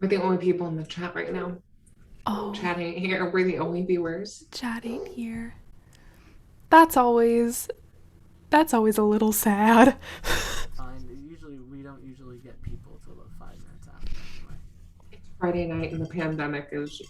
We're the only people in the chat right now. Oh, Chatting here. We're the only viewers. chatting here. That's always a little sad. Fine. Usually, we don't usually get people till about 5 minutes after anyway. It's Friday night and the pandemic is,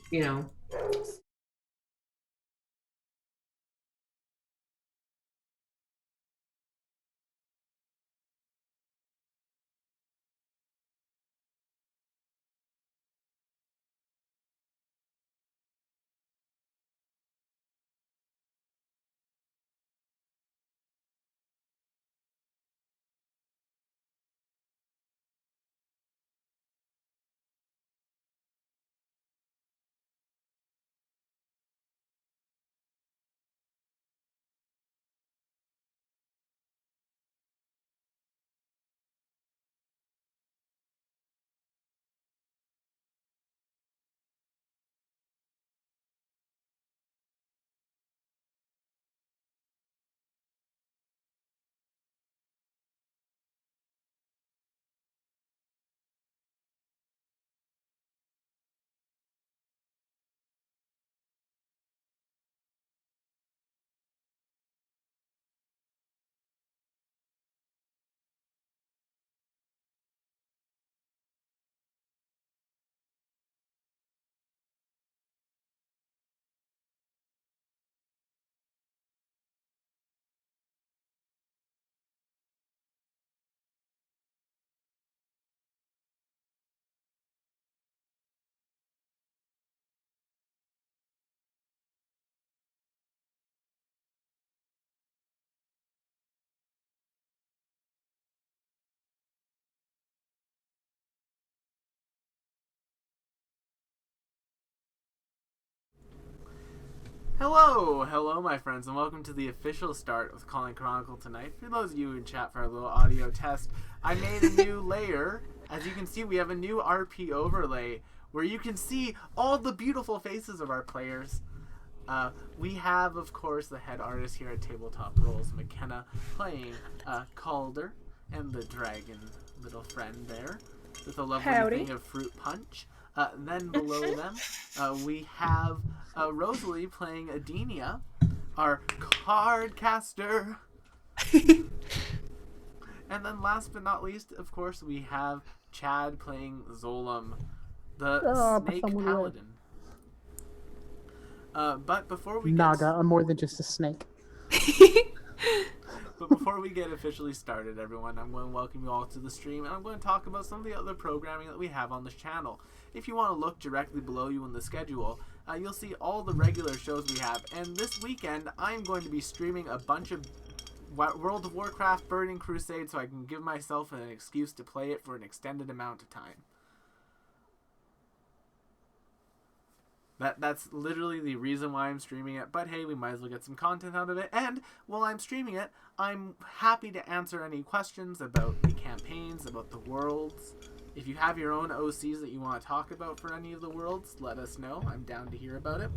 Hello, my friends, and welcome to the official start of Calling Chronicle tonight. For those of you in chat for our little audio test, I made a new layer. As you can see, we have a new RP overlay where you can see all the beautiful faces of our players. We have, of course, the head artist here at Tabletop Rolls, McKenna, playing Calder and the dragon little friend there with a lovely Howdy. thing of fruit punch. Then below them, we have Rosalie playing Adenia, our card caster. And then last but not least, of course, we have Chad playing Zolam, the snake paladin. But before we Naga, I'm more than just a snake. But before we get officially started, everyone, I'm going to welcome you all to the stream, and I'm going to talk about some of the other programming that we have on this channel. If you want to look directly below you in the schedule, you'll see all the regular shows we have, and this weekend, I'm going to be streaming a bunch of World of Warcraft Burning Crusade so I can give myself an excuse to play it for an extended amount of time. That's literally the reason why I'm streaming it, but hey, we might as well get some content out of it. And while I'm streaming it, I'm happy to answer any questions about the campaigns, about the worlds. If you have your own OCs that you want to talk about for any of the worlds, let us know. I'm down to hear about it.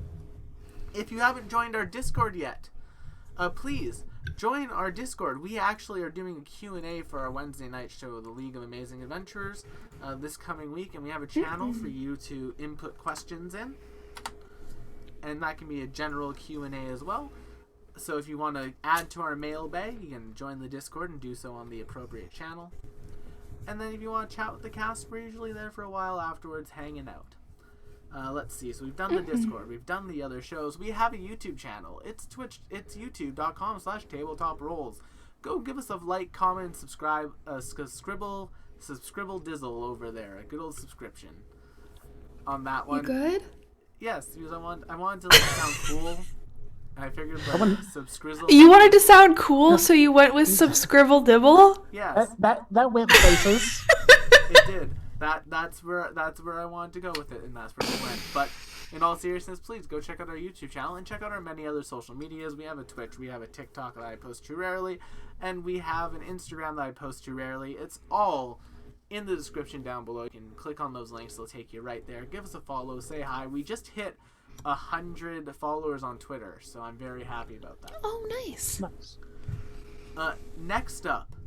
If you haven't joined our Discord yet, please join our Discord. We actually are doing a Q&A for our Wednesday night show, The League of Amazing Adventurers, this coming week, and we have a channel for you to input questions in. And that can be a general Q&A as well. So if you want to add to our mailbag, you can join the Discord and do so on the appropriate channel. And then if you want to chat with the cast, we're usually there for a while afterwards, hanging out. Let's see. So we've done the Discord. We've done the other shows. We have a YouTube channel. It's youtube.com/tabletop-rolls. Go give us a like, comment, subscribe, scribble dizzle over there. A good old subscription on that one. You good? Yes, because I wanted to sound cool. And I figured subscrizzle. You wanted to sound cool, so you went with some scribble dibble? Yes. That went places. It did. That's where I wanted to go with it, and that's where it went. But in all seriousness, please go check out our YouTube channel and check out our many other social medias. We have a Twitch, we have a TikTok that I post too rarely, and we have an Instagram that I post too rarely. It's all in the description down below. You can click on those links, they'll take you right there. Give us a follow, say hi. We just hit 100 followers on Twitter, so I'm very happy about that. Oh, nice. Nice. Next up,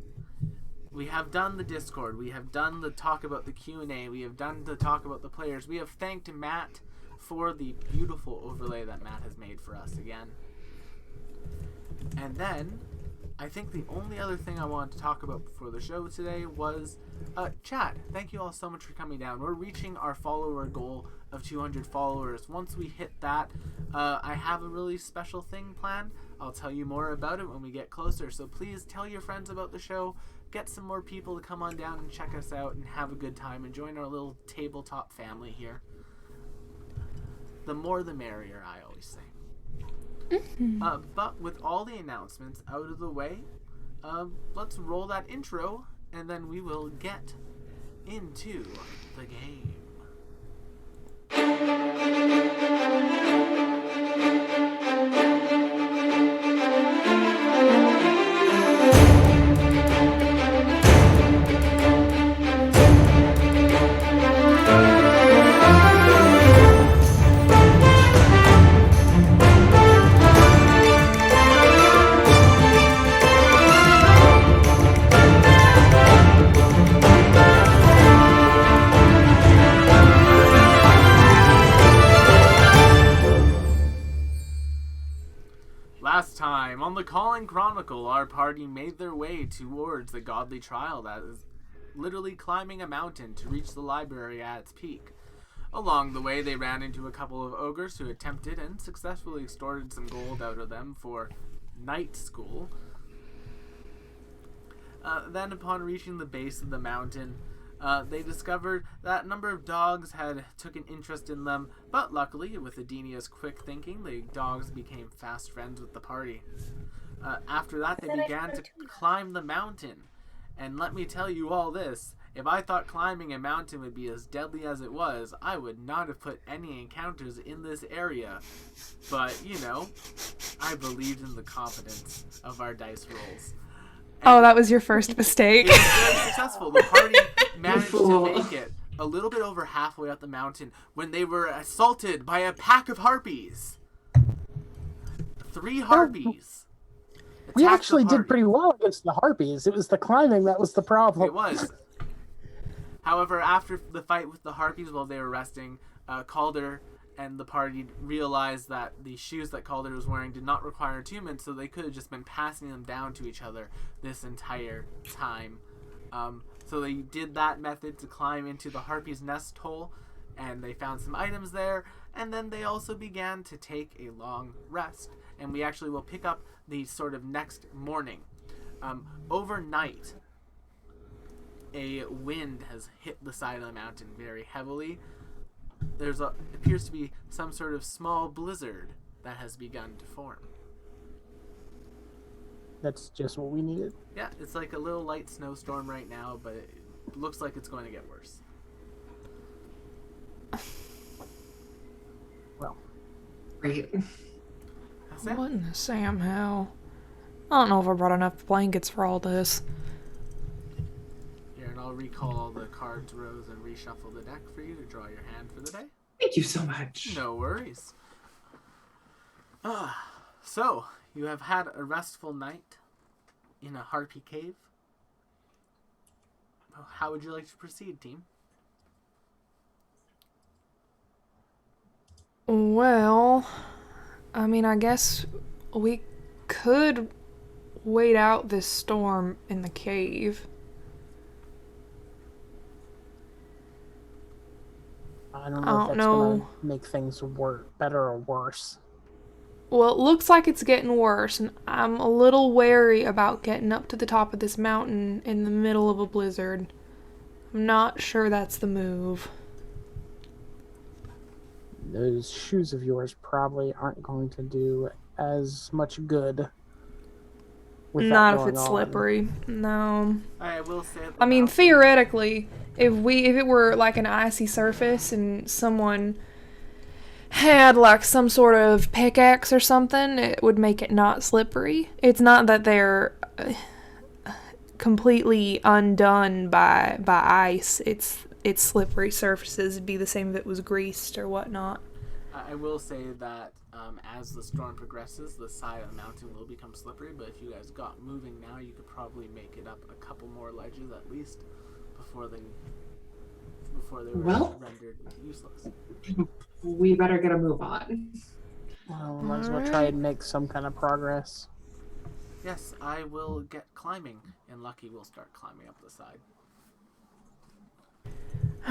We have done the Discord. We have done the talk about the Q&A. We have done the talk about the players. We have thanked Matt for the beautiful overlay that Matt has made for us again. And then, I think the only other thing I wanted to talk about before the show today was chat. Thank you all so much for coming down. We're reaching our follower goal of 200 followers. Once we hit that, I have a really special thing planned. I'll tell you more about it when we get closer. So please tell your friends about the show. Get some more people to come on down and check us out and have a good time and join our little tabletop family here. The more the merrier, I always say. But with all the announcements out of the way, let's roll that intro and then we will get into the game. Last time on the Calling Chronicle, our party made their way towards the godly trial that is literally climbing a mountain to reach the library at its peak. Along the way, they ran into a couple of ogres who attempted and successfully extorted some gold out of them for night school. Then, upon reaching the base of the mountain, they discovered that a number of dogs had took an interest in them, but luckily, with Adenia's quick thinking, the dogs became fast friends with the party. After that, they began to climb the mountain. And let me tell you all this, if I thought climbing a mountain would be as deadly as it was, I would not have put any encounters in this area. But, you know, I believed in the competence of our dice rolls. Oh, that was your first mistake. It was very successful. The party managed to make it a little bit over halfway up the mountain when they were assaulted by a pack of harpies. 3 harpies. We attacked actually the did party. pretty well against the harpies. It was the climbing that was the problem. It was. However, after the fight with the harpies while they were resting, Calder and the party realized that the shoes that Calder was wearing did not require attunement, so they could have just been passing them down to each other this entire time. So they did that method to climb into the harpy's nest hole, and they found some items there, and then they also began to take a long rest. And we actually will pick up the sort of next morning. Overnight, a wind has hit the side of the mountain very heavily. Appears to be some sort of small blizzard that has begun to form. That's just what we needed. Yeah, it's like a little light snowstorm right now, but it looks like it's going to get worse. Well, Great. That's it. What in the Sam hell? I don't know if I brought enough blankets for all this. Here, and I'll recall all the cards, Rose, and reshuffle the deck for you to draw your hand for the day. Thank you so much. No worries. So, you have had a restful night in a harpy cave. How would you like to proceed, team? Well, I mean, I guess we could wait out this storm in the cave. I don't know I if don't that's going know. to make things better or worse. Well, it looks like it's getting worse, and I'm a little wary about getting up to the top of this mountain in the middle of a blizzard. I'm not sure that's the move. Those shoes of yours probably aren't going to do as much good with that Not if going it's on. slippery. No. I will say. I mean, theoretically, if it were like an icy surface and someone had like some sort of pickaxe or something, it would make it not slippery. It's not that they're completely undone by ice. It's slippery surfaces. It'd be the same if it was greased or whatnot. I will say that as the storm progresses, the side of the mountain will become slippery, but if you guys got moving now, you could probably make it up a couple more ledges at least before they were rendered useless. We better get a move on. Well, we might as well try and make some kind of progress. Yes, I will get climbing, and Lucky will start climbing up the side.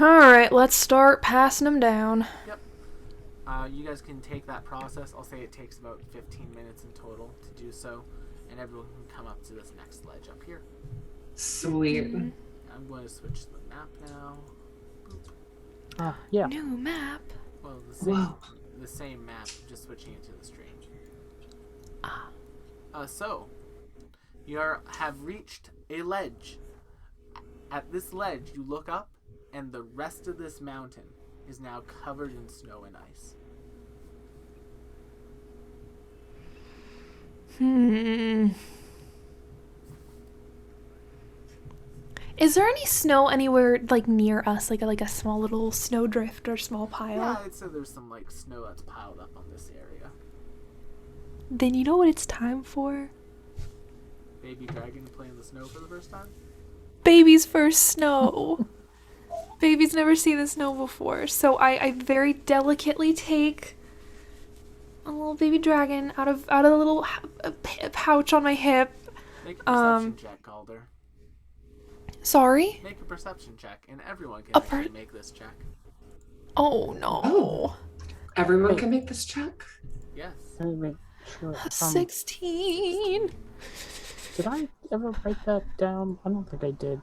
Alright, let's start passing them down. Yep. You guys can take that process. I'll say it takes about 15 minutes in total to do so, and everyone can come up to this next ledge up here. Sweet. I'm going to switch to the map now. Yeah. New map. Well, the same map, just switching it to the stream. So, you have reached a ledge. At this ledge, you look up, and the rest of this mountain is now covered in snow and ice. Is there any snow anywhere like near us, like a small little snowdrift or small pile? Yeah, I'd say there's some like snow that's piled up on this area. Then you know what it's time for? Baby dragon playing the snow for the first time? Baby's first snow. Baby's never seen the snow before, so I very delicately take a little baby dragon out of the little pouch on my hip. Make a perception check, Calder. Sorry? Make a perception check, and everyone can actually make this check. Oh no. Oh. Everyone can make this check? Yes. Let me make sure. 16. Did I ever write that down? I don't think I did.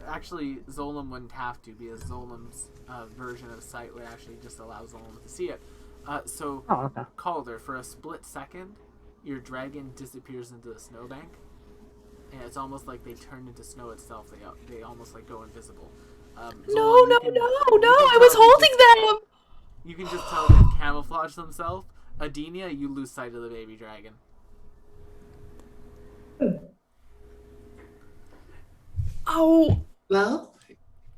Actually, Zolam wouldn't have to, because Zolam's version of Sight would actually just allow Zolam to see it. Okay. Calder, for a split second, your dragon disappears into the snowbank, and it's almost like they turn into snow itself. They almost like go invisible. No, I was holding them! You can just tell they've camouflaged themselves. Adenia, you lose sight of the baby dragon. Oh. Well,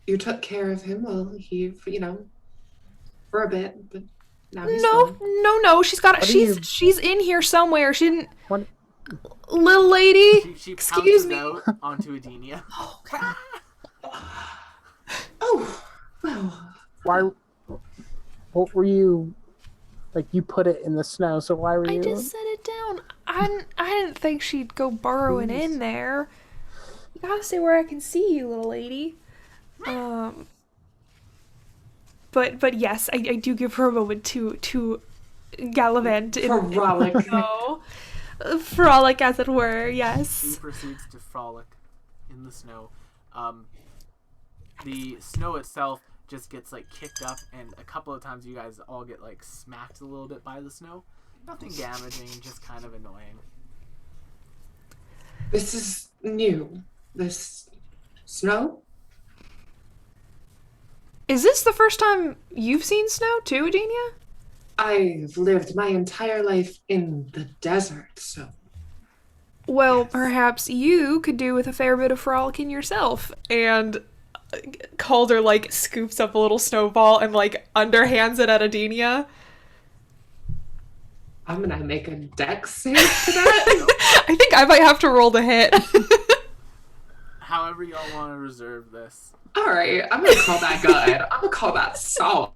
you took care of him while he, for a bit, but now he's gone. No. She's in here somewhere. She didn't. What? Little lady. She Excuse pounces me. out onto Adenia. Oh, well. Why? What were you? Like, you put it in the snow, so why were you? I just set it down. I didn't think she'd go burrowing in there. You gotta stay where I can see you, little lady. But yes, I do give her a moment to gallivant Frolic. Frolic, as it were. Yes. She proceeds to frolic in the snow. The snow itself just gets like kicked up, and a couple of times you guys all get like smacked a little bit by the snow. Nothing damaging, just kind of annoying. This is new. This snow? Is this the first time you've seen snow too, Adenia? I've lived my entire life in the desert, so... Well, Yes. perhaps you could do with a fair bit of frolicking yourself. And Calder, like, scoops up a little snowball and, like, underhands it at Adenia. I'm gonna make a dex save for that. I think I might have to roll the hit. However y'all want to reserve this. Alright, I'm gonna call that good. I'm gonna call that solid.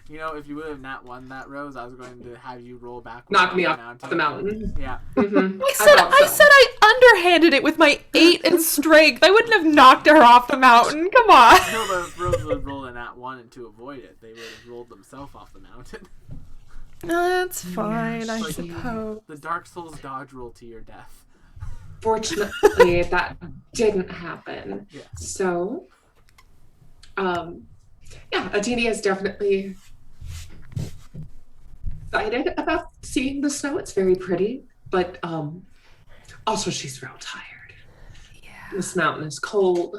You know, if you would have not won that, Rose, I was going to have you roll back. Knock me off the mountain. Yeah. Mm-hmm. I said I underhanded it with my 8 in strength. I wouldn't have knocked her off the mountain. Come on. No, but if Rose would have rolled a nat 1 and to avoid it, they would have rolled themselves off the mountain. That's fine, I Like suppose. the Dark Souls dodge roll to your death. Fortunately, that didn't happen. Yeah. So, Adenia is definitely excited about seeing the snow. It's very pretty, but also she's real tired. Yeah. This mountain is cold.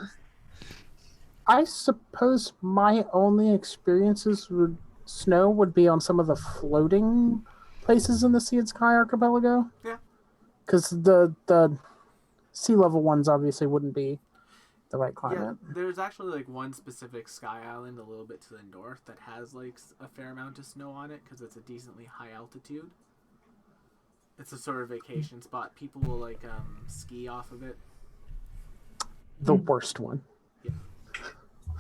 I suppose my only experiences with snow would be on some of the floating places in the Sea and Sky Archipelago. Yeah. Because the sea level ones obviously wouldn't be. the right Yeah, climate. there's actually like one specific sky island a little bit to the north that has like a fair amount of snow on it because it's a decently high altitude. It's a sort of vacation spot. People will like ski off of it. The worst one. Yeah.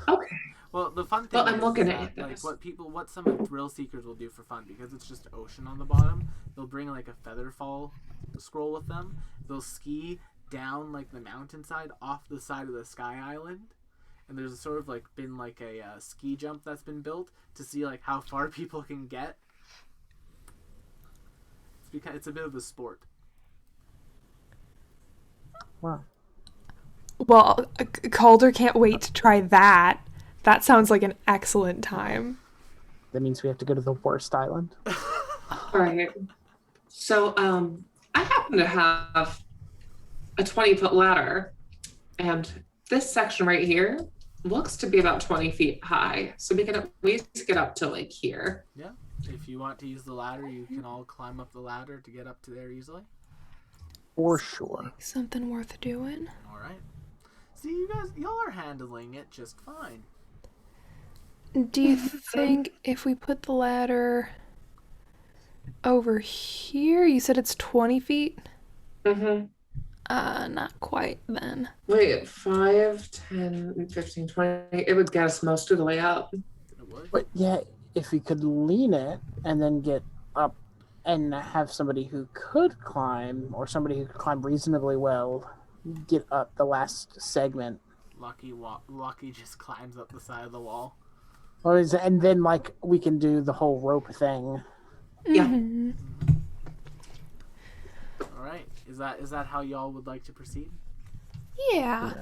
Okay. Well, the fun thing Well, I'm is looking that, at like this. what some thrill seekers will do for fun, because it's just ocean on the bottom. They'll bring like a feather fall scroll with them. They'll ski down like the mountainside off the side of the sky island, and there's sort of like been like a ski jump that's been built to see like how far people can get. It's because it's a bit of a sport. Wow. Well, Calder can't wait to try that. That sounds like an excellent time. That means we have to go to the worst island. All right. So, I happen to have a 20-foot ladder, and this section right here looks to be about 20 feet high. So we can at least get up to like here. Yeah. If you want to use the ladder, you can all climb up the ladder to get up to there easily. For sure. Something worth doing. All right. See, y'all are handling it just fine. Do you think if we put the ladder over here, you said it's 20 feet? Mm-hmm. Not quite then. Wait, 5, 10, 15, 20. It would get us most of the way up. It would. But yeah, if we could lean it and then get up and have somebody who could climb, or somebody who could climb reasonably well, get up the last segment. Lucky just climbs up the side of the wall. And then like we can do the whole rope thing. Yeah. Mhm. All right. Is that how y'all would like to proceed? Yeah,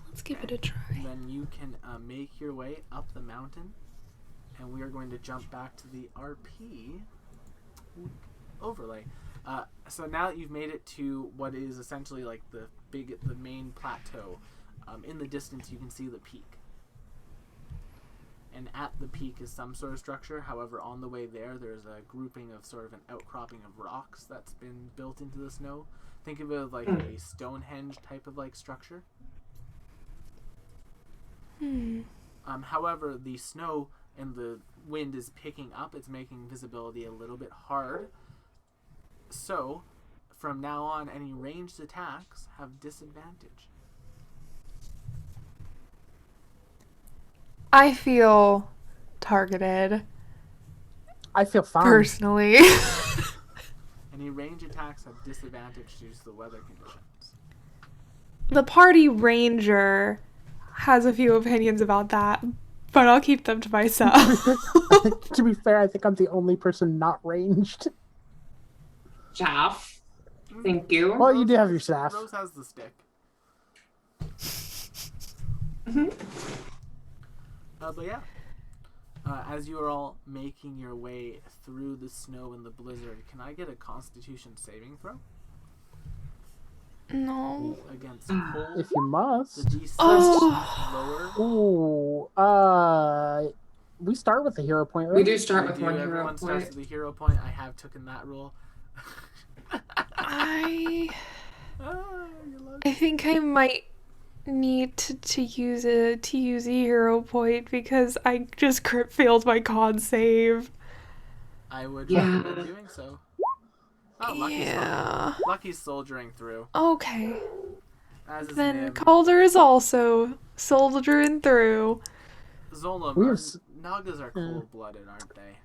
let's give it a try. Then you can make your way up the mountain, and we are going to jump back to the RP overlay. So now that you've made it to what is essentially like the main plateau, in the distance you can see the peak. And at the peak is some sort of structure. However, on the way there's a grouping of sort of an outcropping of rocks that's been built into the snow. Think of it as like a Stonehenge type of like structure. However, the snow and the wind is picking up. It's making visibility a little bit hard. So, from now on, any ranged attacks have disadvantage. I feel targeted, I feel fine. personally. Any range attacks have disadvantage due to the weather conditions. The party ranger has a few opinions about that, but I'll keep them to myself. To be fair, I think I'm the only person not ranged. Chaff. Thank you. Well, you do have your staff. Rose has the stick. But yeah, as you are all making your way through the snow and the blizzard, can I get a Constitution saving throw No. against cold? If you must. The DC is Oh. lower. Ooh, we start with the hero point, right? We do start with Do one hero everyone starts point. with a hero point. I have taken that rule. I You're lucky. I think I might need to use a hero point because I just crit failed my con save. I would Yeah. recommend doing so. Oh, Yeah. Lucky's soldiering through. Okay. As is Then Nim. Calder is also soldiering through. Zolam, We have s- Nagas are cold-blooded, aren't they?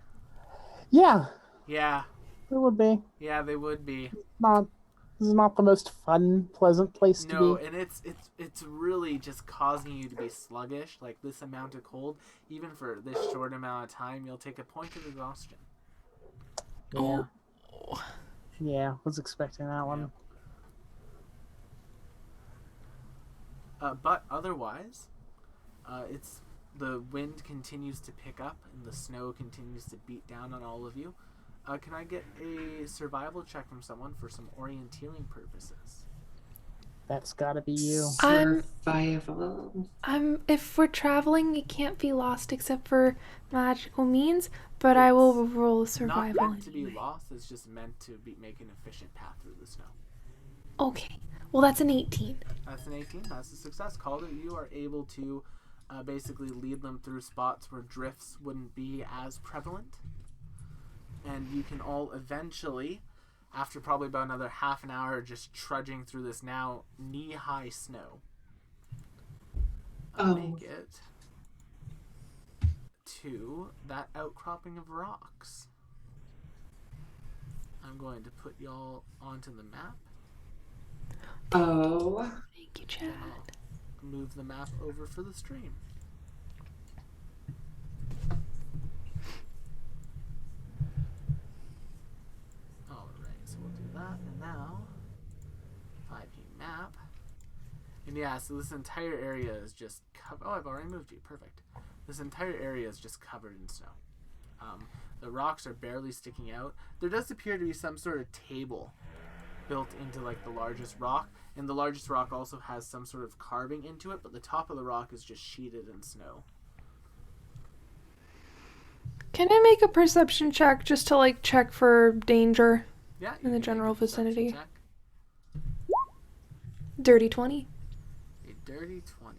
Yeah, Yeah. it would be. Yeah, they would be. This is not the most fun, pleasant place to No, be. and it's really just causing you to be sluggish. Like this amount of cold, even for this short amount of time, you'll take a point of exhaustion. Yeah. Yeah, was expecting that one. But otherwise, it's the wind continues to pick up and the snow continues to beat down on all of you. Can I get a survival check from someone for some orienteering purposes? That's gotta be you. Survival. If we're traveling, we can't be lost except for magical means, but I will roll Not survival meant to be anyway. lost, it's just meant to make an efficient path through the snow. Okay. Well, that's an 18. That's an 18. That's a success. Calder, you are able to basically lead them through spots where drifts wouldn't be as prevalent. And you can all eventually, after probably about another half an hour, just trudging through this now knee-high snow, make it to that outcropping of rocks. I'm going to put y'all onto the map. Oh. Thank you, Chad. Move the map over for the stream. Alright, so we'll do that. And now, 5e map. And yeah, so this entire area is just covered. Oh, I've already moved you. Perfect. This entire area is just covered in snow. The rocks are barely sticking out. There does appear to be some sort of table built into like the largest rock, and the largest rock also has some sort of carving into it, but the top of the rock is just sheeted in snow. Can I make a perception check just to like check for danger Yeah, in the you can general make a perception vicinity? check. Dirty 20. A dirty 20.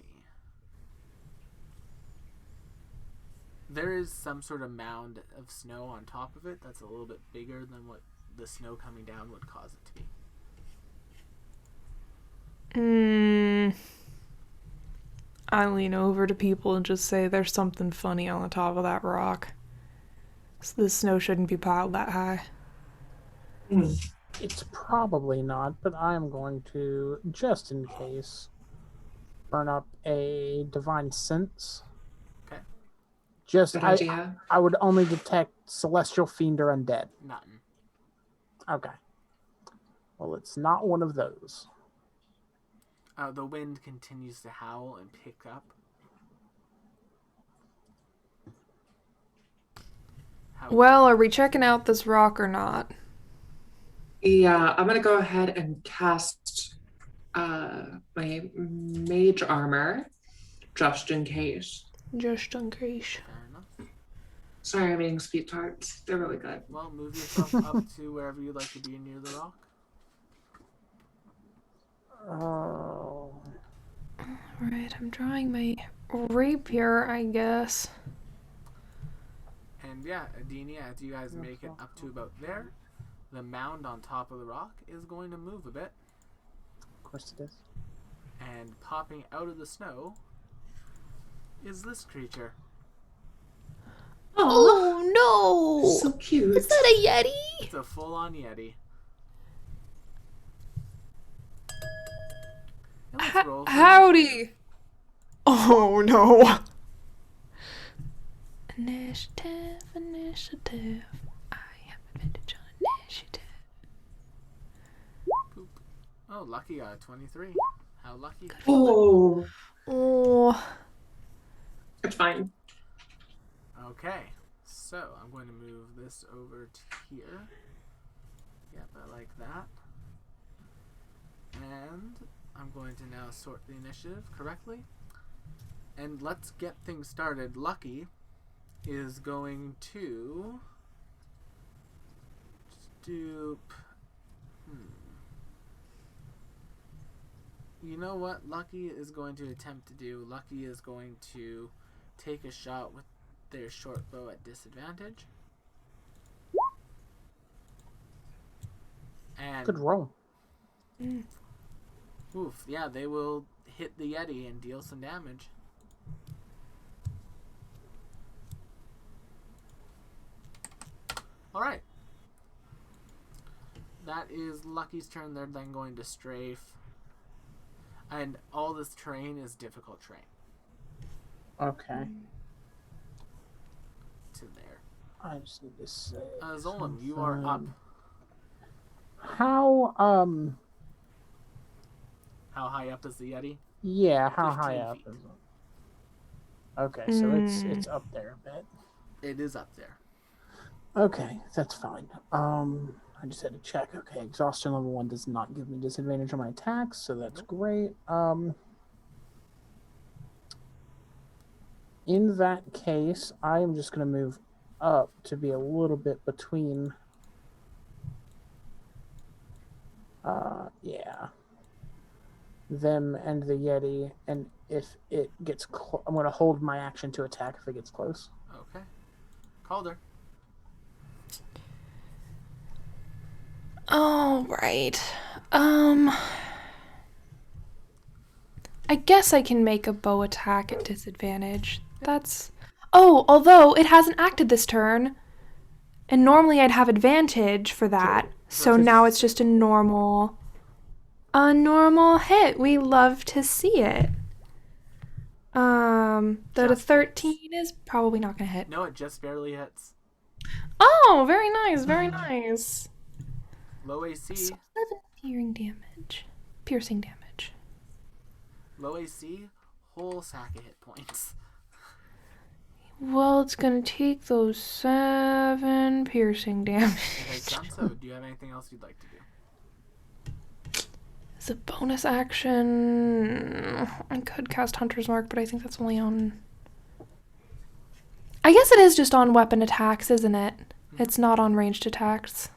There is some sort of mound of snow on top of it that's a little bit bigger than what the snow coming down would cause it to be. I lean over to people and just say there's something funny on the top of that rock. So the snow shouldn't be piled that high. It's probably not, but I'm going to, just in case, burn up a divine sense. Okay. Just Good idea. I would only detect celestial fiend or undead. Nothing. Okay. Well, it's not one of those. The wind continues to howl and pick up. Well, are we checking out this rock or not? Yeah, I'm gonna go ahead and cast my mage armor just in case. Just in case. Fair enough. Sorry, I'm eating sweet tarts. They're really good. Well, move yourself up to wherever you'd like to be near the rock. Oh. Alright, I'm drawing my rapier, I guess. And yeah, Adini, as you guys make it up to about there, the mound on top of the rock is going to move a bit. Of course it is. And popping out of the snow is this creature. Oh no! So cute. Is that a Yeti? It's a full-on Yeti. And let's roll for Howdy! Oh no! Initiative. I have advantage on initiative. Poop. Oh, lucky 23. How lucky. Oh, Oh. it's fine. Okay, so I'm going to move this over to here. Yep, I like that. And I'm going to now sort the initiative correctly. And let's get things started. Lucky is going to stoop. You know what Lucky is going to attempt to do? Lucky is going to take a shot with their short bow at disadvantage. And Good roll. oof, yeah, they will hit the Yeti and deal some damage. Alright. That is Lucky's turn. They're then going to strafe. And all this terrain is difficult terrain. Okay. To there. I just need to say. Zolam, you are up. How How high up is the Yeti? yeah, how 15 high up feet. is it? Okay, so it's up there a bit. It is up there. Okay, that's fine. I just had to check. Okay, exhaustion level 1 does not give me disadvantage on my attacks, so that's great. In that case, I am just going to move up to be a little bit between. Yeah. them and the Yeti, and if it gets I'm going to hold my action to attack if it gets close. Okay. Calder. All right. I guess I can make a bow attack at disadvantage. That's... Oh, although it hasn't acted this turn. And normally I'd have advantage for that. So now it's just a normal hit. We love to see it. The 13 is probably not going to hit. No, it just barely hits. Oh, very nice, very nice. Low AC. So 7 piercing damage. Low AC, whole sack of hit points. Well, it's gonna take those 7 piercing damage. Okay, done so. Do you have anything else you'd like to do? As a bonus action, I could cast Hunter's Mark, but I think that's only on... I guess it is just on weapon attacks, isn't it? It's not on ranged attacks.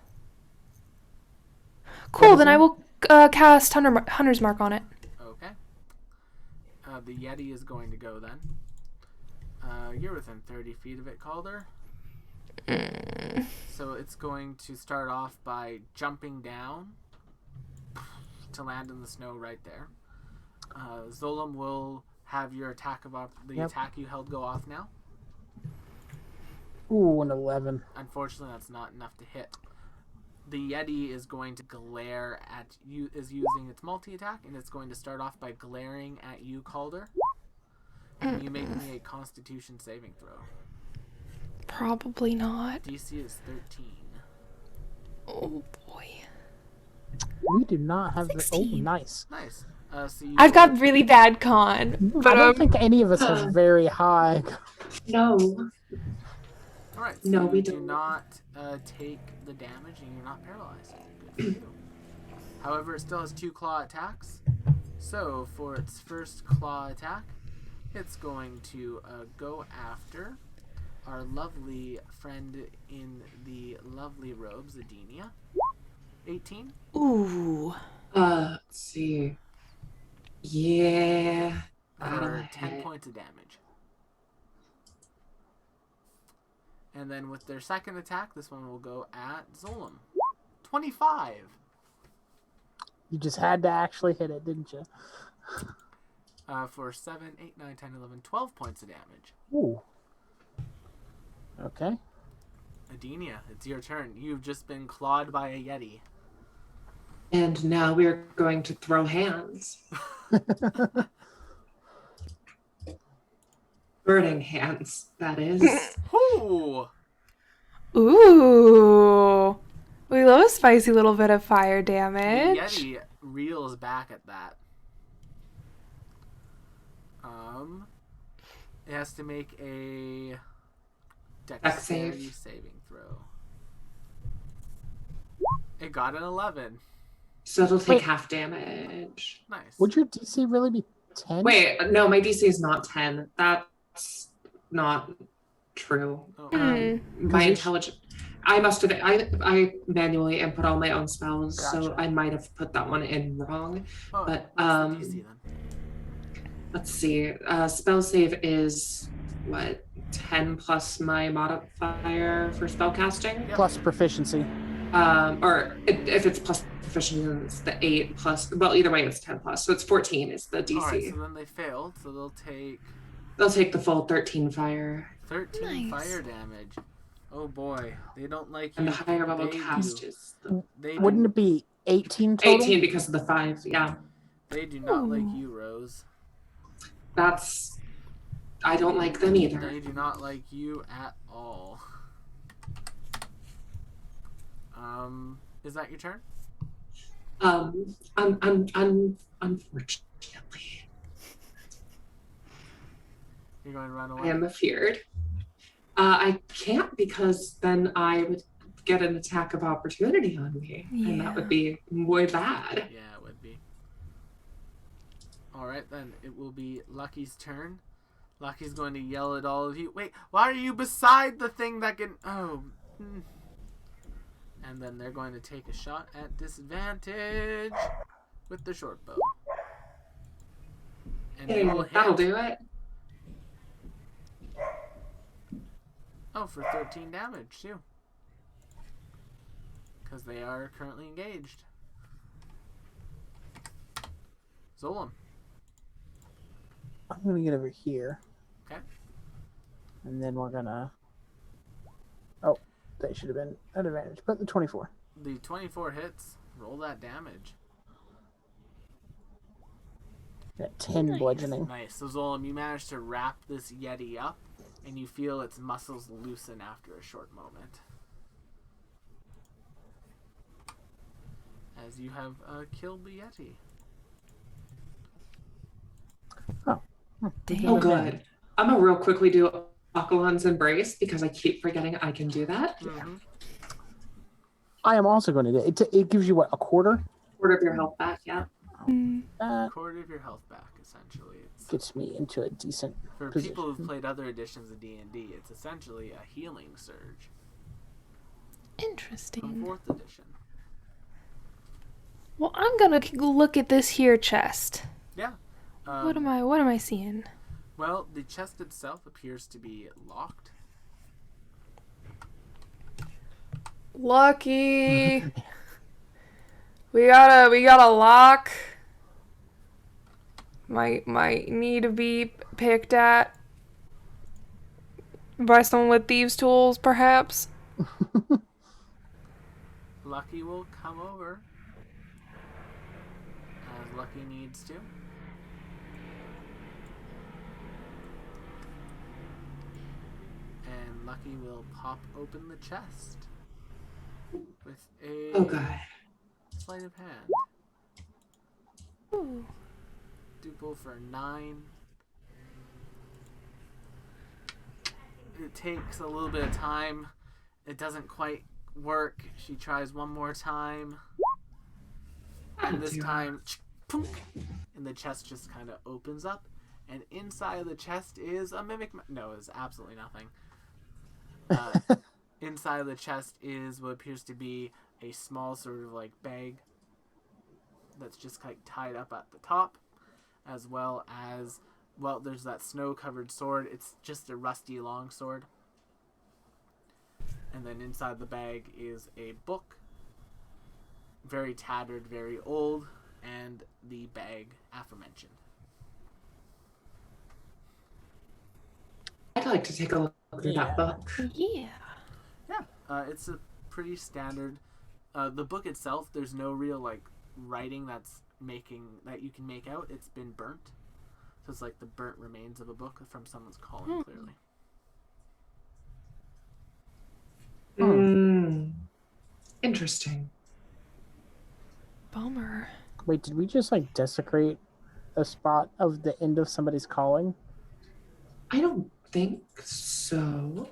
Cool, then I will cast Hunter's Mark on it. Okay. The Yeti is going to go then. You're within 30 feet of it, Calder. So it's going to start off by jumping down to land in the snow right there. Zolam will have your attack attack you held go off now. Ooh, an 11. Unfortunately, that's not enough to hit. The Yeti is going to glare at you, is using its multi-attack, and it's going to start off by glaring at you, Calder. Can you make me a Constitution saving throw? Probably not. DC is 13. Oh boy. We do not have 16. Oh, nice. Nice. So you I've got really bad con, but I don't think any of us have very high. No. Alright, so No, we you do don't. not take the damage and you're not paralyzed. Good for you. However, it still has 2 claw attacks. So, for its first claw attack, it's going to go after our lovely friend in the lovely robes, Adenia. 18. ooh. Let's see. Yeah. For 10 points of damage. And then with their second attack, this one will go at Zolam. 25. You just had to actually hit it, didn't you? For 7, 8, 9, 10, 11, 12 points of damage. Ooh. Okay. Adenia, it's your turn. You've just been clawed by a Yeti. And now we're going to throw hands. Burning hands, that is. Ooh! Ooh. We love a spicy little bit of fire The damage. Yeti reels back at that. It has to make a dexterity saving throw. It got an 11. So it'll take half damage. Nice. Would your DC really be 10? Wait, no, my DC is not 10. That's not true. Oh. My intelligence... I must have... I manually input all my own spells, so Gotcha. I might have put that one in wrong. Oh, But, what's the DC then? Let's see. Spell save is, what, 10 plus my modifier for spellcasting? Yep. Plus proficiency. If it's plus proficiency, then it's the 8 plus... Well, either way, it's 10 plus. So it's 14 is the DC. Alright, so then they failed, so They'll take the full 13 fire. 13 Nice. fire damage. Oh boy, they don't like you. And the higher level They cast do. is They Wouldn't it be 18 total? 18 because of the 5. Yeah. They do not like Ooh. you, Rose. That's... I don't like them either. They do not like you at all. Is that your turn? Unfortunately, You're going to run I away? am afeared. I can't because then I would get an attack of opportunity on me, and that would be way bad. Yeah, it would be. Alright then, it will be Lucky's turn. Lucky's going to yell at all of you. Wait, why are you beside the thing that can... Oh. And then they're going to take a shot at disadvantage with the short bow. And they will That'll hit. do it. Oh, for 13 damage, too. Because they are currently engaged. Zolam. I'm gonna get over here. Okay. And then we're gonna. Oh, that should have been an advantage, but the 24. The 24 hits. Roll that damage. Got 10 Nice. bludgeoning. Nice. So Zolam, you manage to wrap this Yeti up, and you feel its muscles loosen after a short moment. As you have killed the Yeti. Damn. Oh, good. I'm gonna real quickly do Alkalines Embrace because I keep forgetting I can do that. Mm-hmm. I am also going to do it. It gives you what, a quarter? Quarter of your health back, yeah. That Quarter of your health back, essentially. It's, gets me into a decent for position. people who've played other editions of D&D, it's essentially a healing surge from Interesting. 4th edition. Well, I'm gonna look at this here chest. Yeah. What am I seeing? Well, the chest itself appears to be locked. Lucky. we got a lock. Might need to be picked at by someone with thieves' tools, perhaps. Lucky will come over, as Lucky needs to. And Lucky will pop open the chest with a Oh, God. sleight of hand. Ooh. Duple for 9. It takes a little bit of time. It doesn't quite work. She tries one more time. And this time, and the chest just kind of opens up. And inside of the chest is a mimic. No, it's absolutely nothing. Inside of the chest is what appears to be a small sort of like bag that's just like tied up at the top, as well as, well, there's that snow-covered sword. It's just a rusty long sword. And then inside the bag is a book, very tattered, very old, and the bag aforementioned. I'd like to take a look through that book. Yeah. Yeah, it's a pretty standard. The book itself, there's no real like writing that you can make out. It's been burnt, so it's like the burnt remains of a book from someone's calling. Clearly, Interesting. Bummer. Wait, did we just like desecrate a spot of the end of somebody's calling? I don't think so.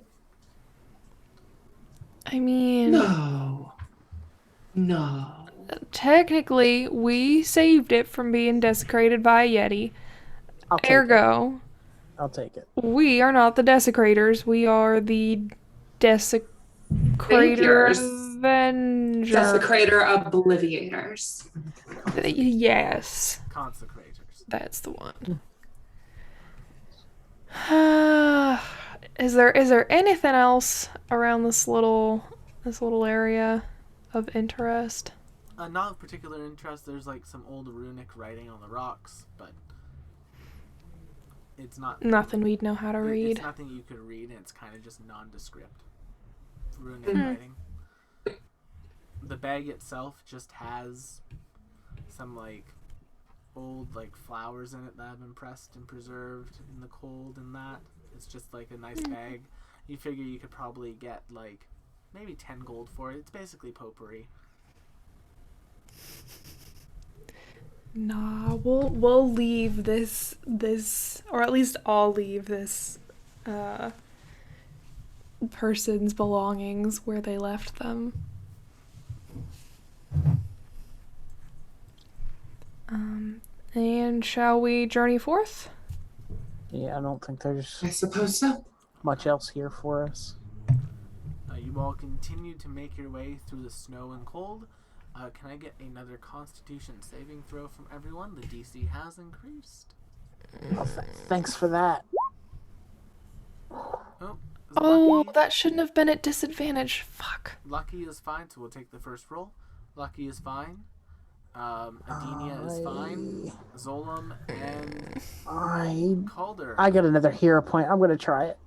I mean, No. technically, we saved it from being desecrated by a Yeti. I'll take it. Ergo, I'll take it. we are not the desecrators. We are the desecrator Saviors. avenger. Desecrator Obliviators. Yes, consecrators. that's the one. Is there anything else around this little area of interest? Not of particular interest. There's like some old runic writing on the rocks, but it's not Nothing we'd know how to read. It's nothing you could read, and it's kind of just nondescript runic writing. The bag itself just has some like old like flowers in it that have been pressed and preserved in the cold, and that it's just like a nice bag. You figure you could probably get like maybe 10 gold for it. It's basically potpourri. Nah, we'll leave this, or at least I'll leave this person's belongings where they left them. And shall we journey forth? Yeah, I don't think there's I suppose so. much else here for us. You all continue to make your way through the snow and cold. Can I get another Constitution saving throw from everyone? The DC has increased. Oh, thanks for that. Oh, Oh, Lucky. that shouldn't have been at disadvantage. Fuck. Lucky is fine, so we'll take the first roll. Lucky is fine. Adenia is fine. Zolom and Calder. I got another hero point. I'm gonna try it.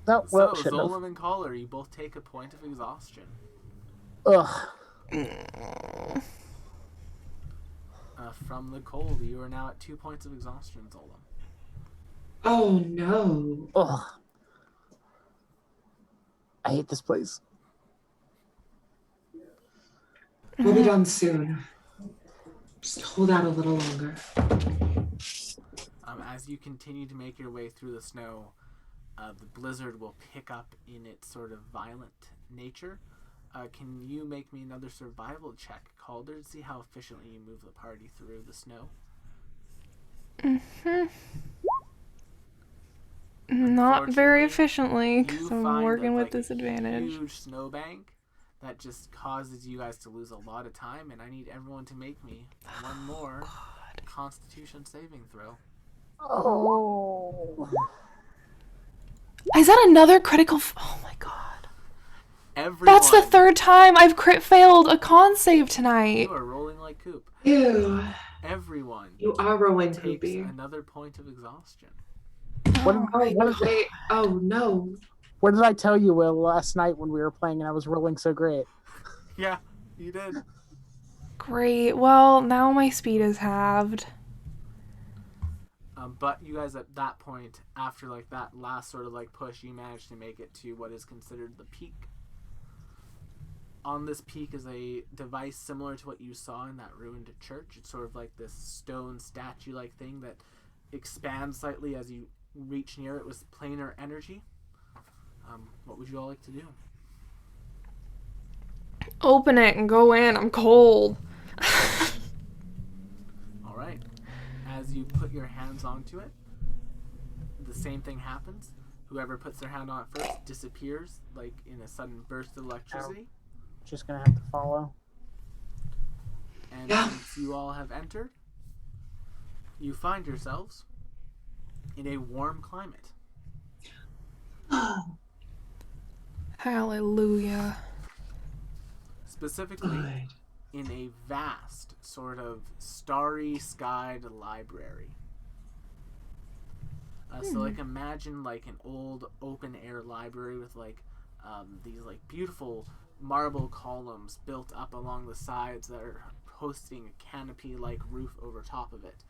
No, well, So, shouldn't have. Zolom and Calder, you both take a point of exhaustion. Ugh. From the cold, you are now at 2 points of exhaustion, Zolom. Oh no. Ugh. I hate this place. We'll be done soon. Just hold out a little longer. As you continue to make your way through the snow, the blizzard will pick up in its sort of violent nature. Can you make me another survival check, Calder, to see how efficiently you move the party through the snow? Not very efficiently, because I'm find working with a disadvantage. huge snowbank that just causes you guys to lose a lot of time, and I need everyone to make me one more Constitution saving throw. Oh. Is that another critical? Oh my god. Everyone, That's the third time I've crit failed a con save tonight. You are rolling like Coop. Ew. Everyone You are rolling takes poopy. another point of exhaustion. Wait. Oh no. What did I tell you, Will, last night when we were playing and I was rolling so great? Yeah, you did. Great. Well, now my speed is halved. But you guys at that point, after like that last sort of like push, you managed to make it to what is considered the peak. On this peak is a device similar to what you saw in that ruined church. It's sort of like this stone statue-like thing that expands slightly as you reach near it with planar energy. What would you all like to do? Open it and go in. I'm cold. All right. As you put your hands onto it, the same thing happens. Whoever puts their hand on it first disappears, like in a sudden burst of electricity. Just gonna have to follow. And since you all have entered, you find yourselves in a warm climate. Hallelujah. Specifically, in a vast, sort of starry-skied library. So, like, imagine, like, an old open-air library with, like, these, like, beautiful marble columns built up along the sides that are hosting a canopy-like roof over top of it.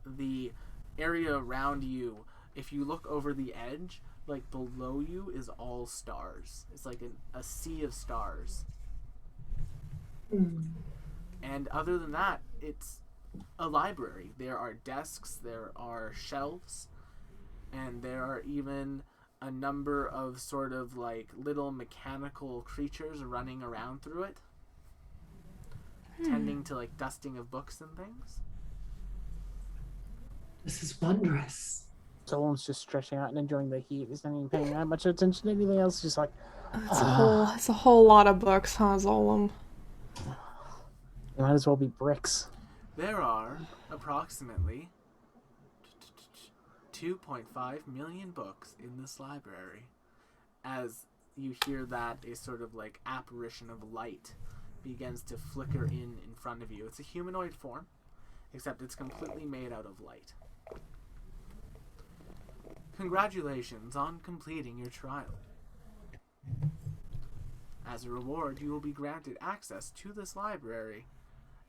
The area around you, if you look over the edge, like, below you is all stars. It's like a sea of stars. And other than that, it's a library. There are desks, there are shelves, and there are even a number of sort of like little mechanical creatures running around through it, tending to like dusting of books and things. This is wondrous. Someone's just stretching out and enjoying the heat. He's not even paying that much attention to anything else. Just like, It's a whole lot of books, huh, Zolom? it might as well be bricks. There are approximately 2.5 million books in this library. As you hear that, a sort of like apparition of light begins to flicker in front of you. It's a humanoid form, except it's completely made out of light. Congratulations on completing your trial. As a reward, you will be granted access to this library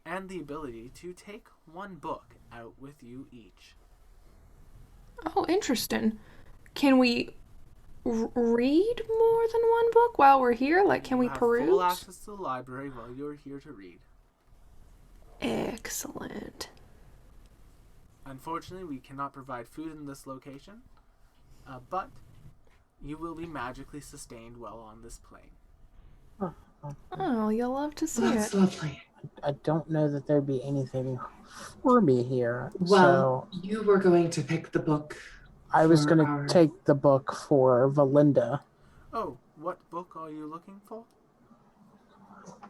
and the ability to take one book out with you each. Oh, interesting. Can we read more than one book while we're here? Like, can we You have peruse? full access to the library while you're here to read. Excellent. Unfortunately, we cannot provide food in this location, but you will be magically sustained while on this plane. Oh, you'll love to see That's it. lovely. I don't know that there'd be anything for me here. Well, So you were going to pick the book. I was for going to our- take the book for Valinda. Oh, what book are you looking for?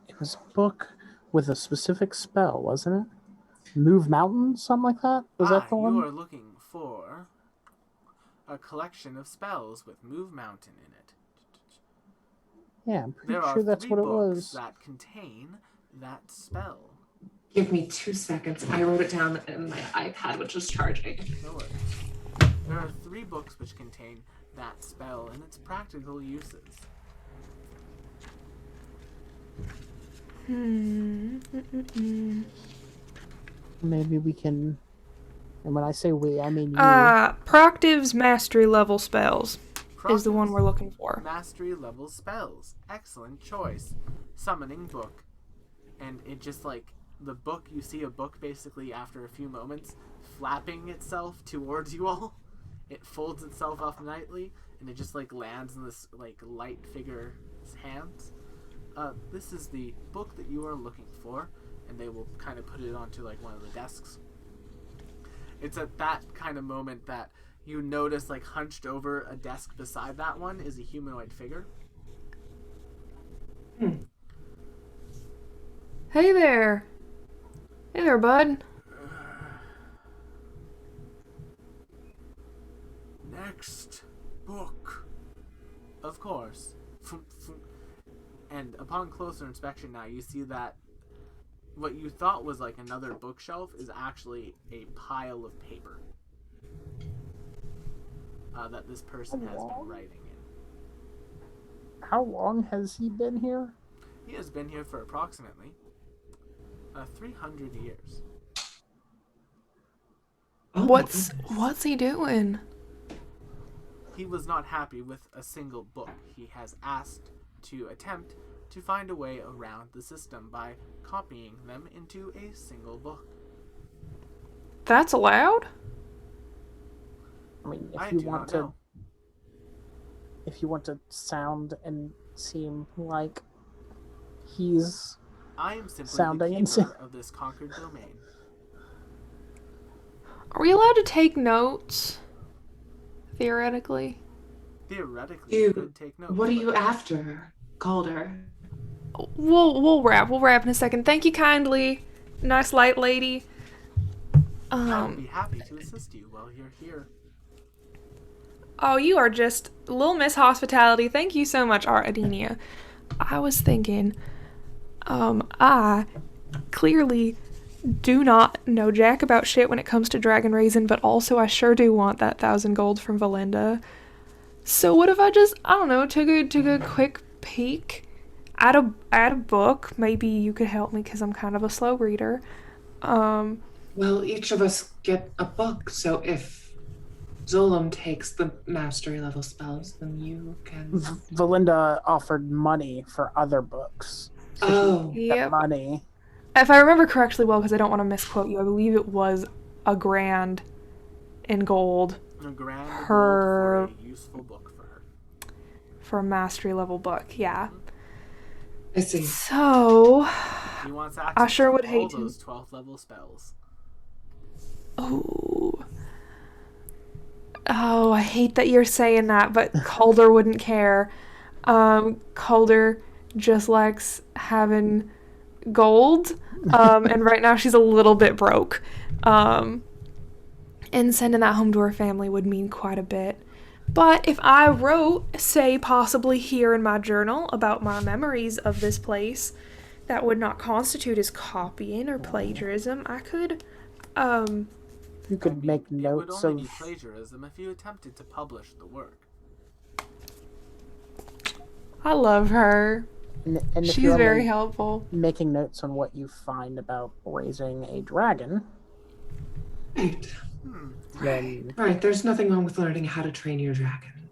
It was a book with a specific spell, wasn't it? Move Mountain, something like that? Was that the You one? are looking for a collection of spells with Move Mountain in it. Yeah, I'm pretty There sure are that's 3 what it books was. that contain that spell. Give me 2 seconds. I wrote it down in my iPad, which is charging. No worries. There are 3 books which contain that spell and its practical uses. Maybe we can. And when I say we, I mean you. Proctive's mastery level spells is the one Proctor's we're looking for. Mastery level spells. Excellent choice. Summoning book. And it just like the book, you see a book basically after a few moments flapping itself towards you all. It folds itself up nightly and it just like lands in this like light figure's hands. This is the book that you are looking for, and they will kind of put it onto like one of the desks. It's at that kind of moment that you notice like hunched over a desk beside that one is a humanoid figure. Hey there. Hey there, bud. Next book. Of course. And upon closer inspection now, you see that what you thought was like another bookshelf is actually a pile of paper that this person has been writing in. How long has he been here? He has been here for approximately 300 years. What's he doing? He was not happy with a single book. He has asked to attempt to find a way around the system by copying them into a single book. That's allowed? I mean, I if you do want not to, know. if you want to sound and seem like he's I am simply sounding the insane. keeper of this conquered domain. Are we allowed to take notes? Theoretically. Theoretically, you could take notes. What are but you after, Calder? We'll wrap. We'll wrap in a second. Thank you kindly. Nice light lady. I would be happy to assist you while you're here. Oh, you are just Little Miss Hospitality. Thank you so much, Adenia. I was thinking, I clearly do not know jack about shit when it comes to Dragon Raisin, but also I sure do want that 1,000 gold from Valinda. So what if I just, I don't know, took a quick peek at a book? Maybe you could help me because I'm kind of a slow reader. Well, each of us get a book, so if Zolam takes the mastery level spells, then you can... Valinda offered money for other books. Oh. Yep. Money. If I remember correctly, well, because I don't want to misquote you, I believe it was a grand in gold. A grand Per- gold for a useful book for her. For a mastery level book, yeah. I see. So, He wants access I sure would to all hate to. those 12th level spells. Oh, I hate that you're saying that, but Calder wouldn't care. Calder just likes having gold, and right now she's a little bit broke. And sending that home to her family would mean quite a bit. But if I wrote, say, possibly here in my journal about my memories of this place, that would not constitute as copying or plagiarism. I could, You could make It would notes only of. be plagiarism if you attempted to publish the work. I love her. And if She's you're very only helpful. making notes on what you find about raising a dragon, Right. then Right, there's nothing wrong with learning how to train your dragon.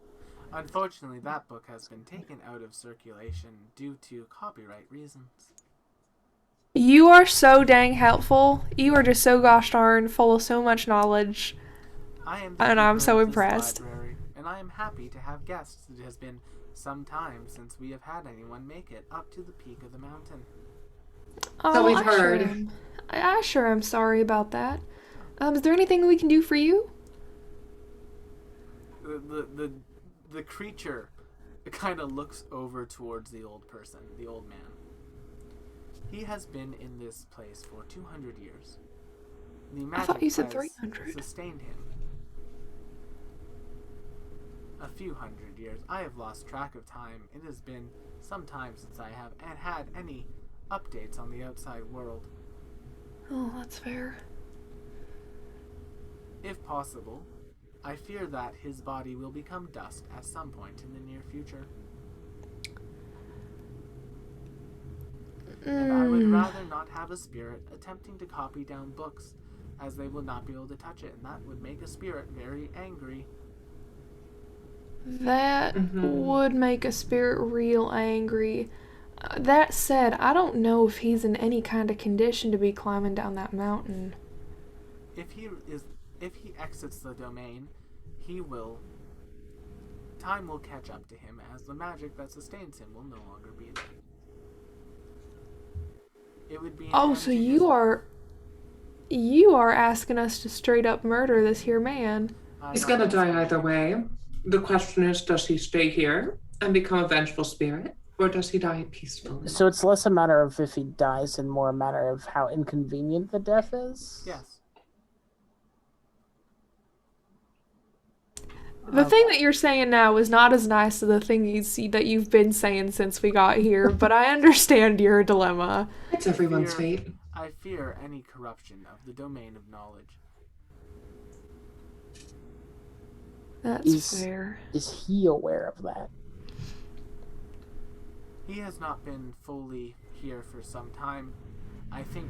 Unfortunately, that book has been taken out of circulation due to copyright reasons. You are so dang helpful. You are just so gosh darn full of so much knowledge. I am the And I'm keeper so of this impressed. library, and I am happy to have guests. It has been some time since we have had anyone make it up to the peak of the mountain. Oh, we've I heard. Sure am. I sure am sorry about that. Is there anything we can do for you? The creature kind of looks over towards the old person, the old man. He has been in this place for 200 years. The I magic thought you said has 300. sustained him. A few hundred years. I have lost track of time. It has been some time since I have had any updates on the outside world. Oh, that's fair. If possible, I fear that his body will become dust at some point in the near future. And I would rather not have a spirit attempting to copy down books, as they will not be able to touch it, and that would make a spirit very angry. That Mhm. would make a spirit real angry. That said, I don't know if he's in any kind of condition to be climbing down that mountain. If he exits the domain, time will catch up to him, as the magic that sustains him will no longer be there. It would be an Oh, end so to his you are asking us to straight up murder this here man. He's not gonna die either necessarily. way. The question is, does he stay here and become a vengeful spirit, or does he die peacefully? So it's less a matter of if he dies and more a matter of how inconvenient the death is? Yes. The thing that you're saying now is not as nice as the thing that you've been saying since we got here, but I understand your dilemma. It's everyone's fate. I fear any corruption of the domain of knowledge. That's fair. Is he aware of that? He has not been fully here for some time. I think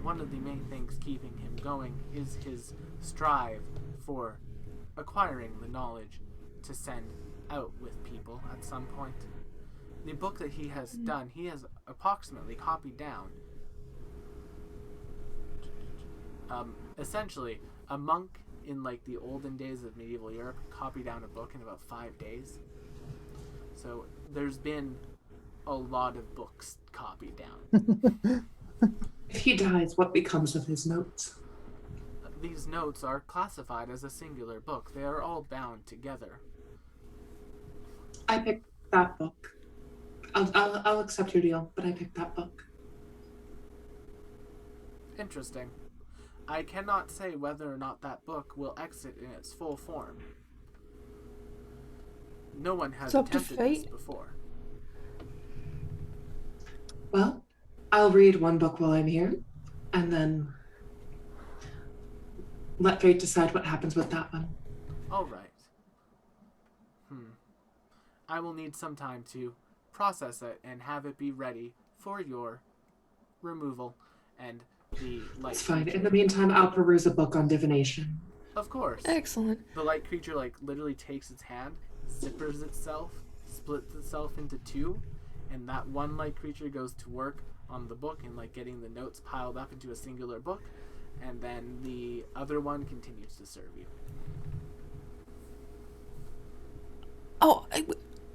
one of the main things keeping him going is his strive for acquiring the knowledge to send out with people at some point. The book that he has done, he has approximately copied down. Essentially, a monk in like the olden days of medieval Europe copied down a book in about 5 days. So there's been a lot of books copied down. If he dies, what becomes of his notes? These notes are classified as a singular book. They are all bound together. I picked that book. I'll accept your deal, but I picked that book. Interesting. I cannot say whether or not that book will exit in its full form. No one has It's up to attempted this fate. before. Well, I'll read one book while I'm here, and then let fate decide what happens with that one. All right. I will need some time to process it and have it be ready for your removal and the light It's fine. creature. In the meantime, I'll peruse a book on divination. Of course. Excellent. The light creature literally takes its hand, zippers itself, splits itself into two, and that one light creature goes to work on the book and getting the notes piled up into a singular book, and then the other one continues to serve you. Oh,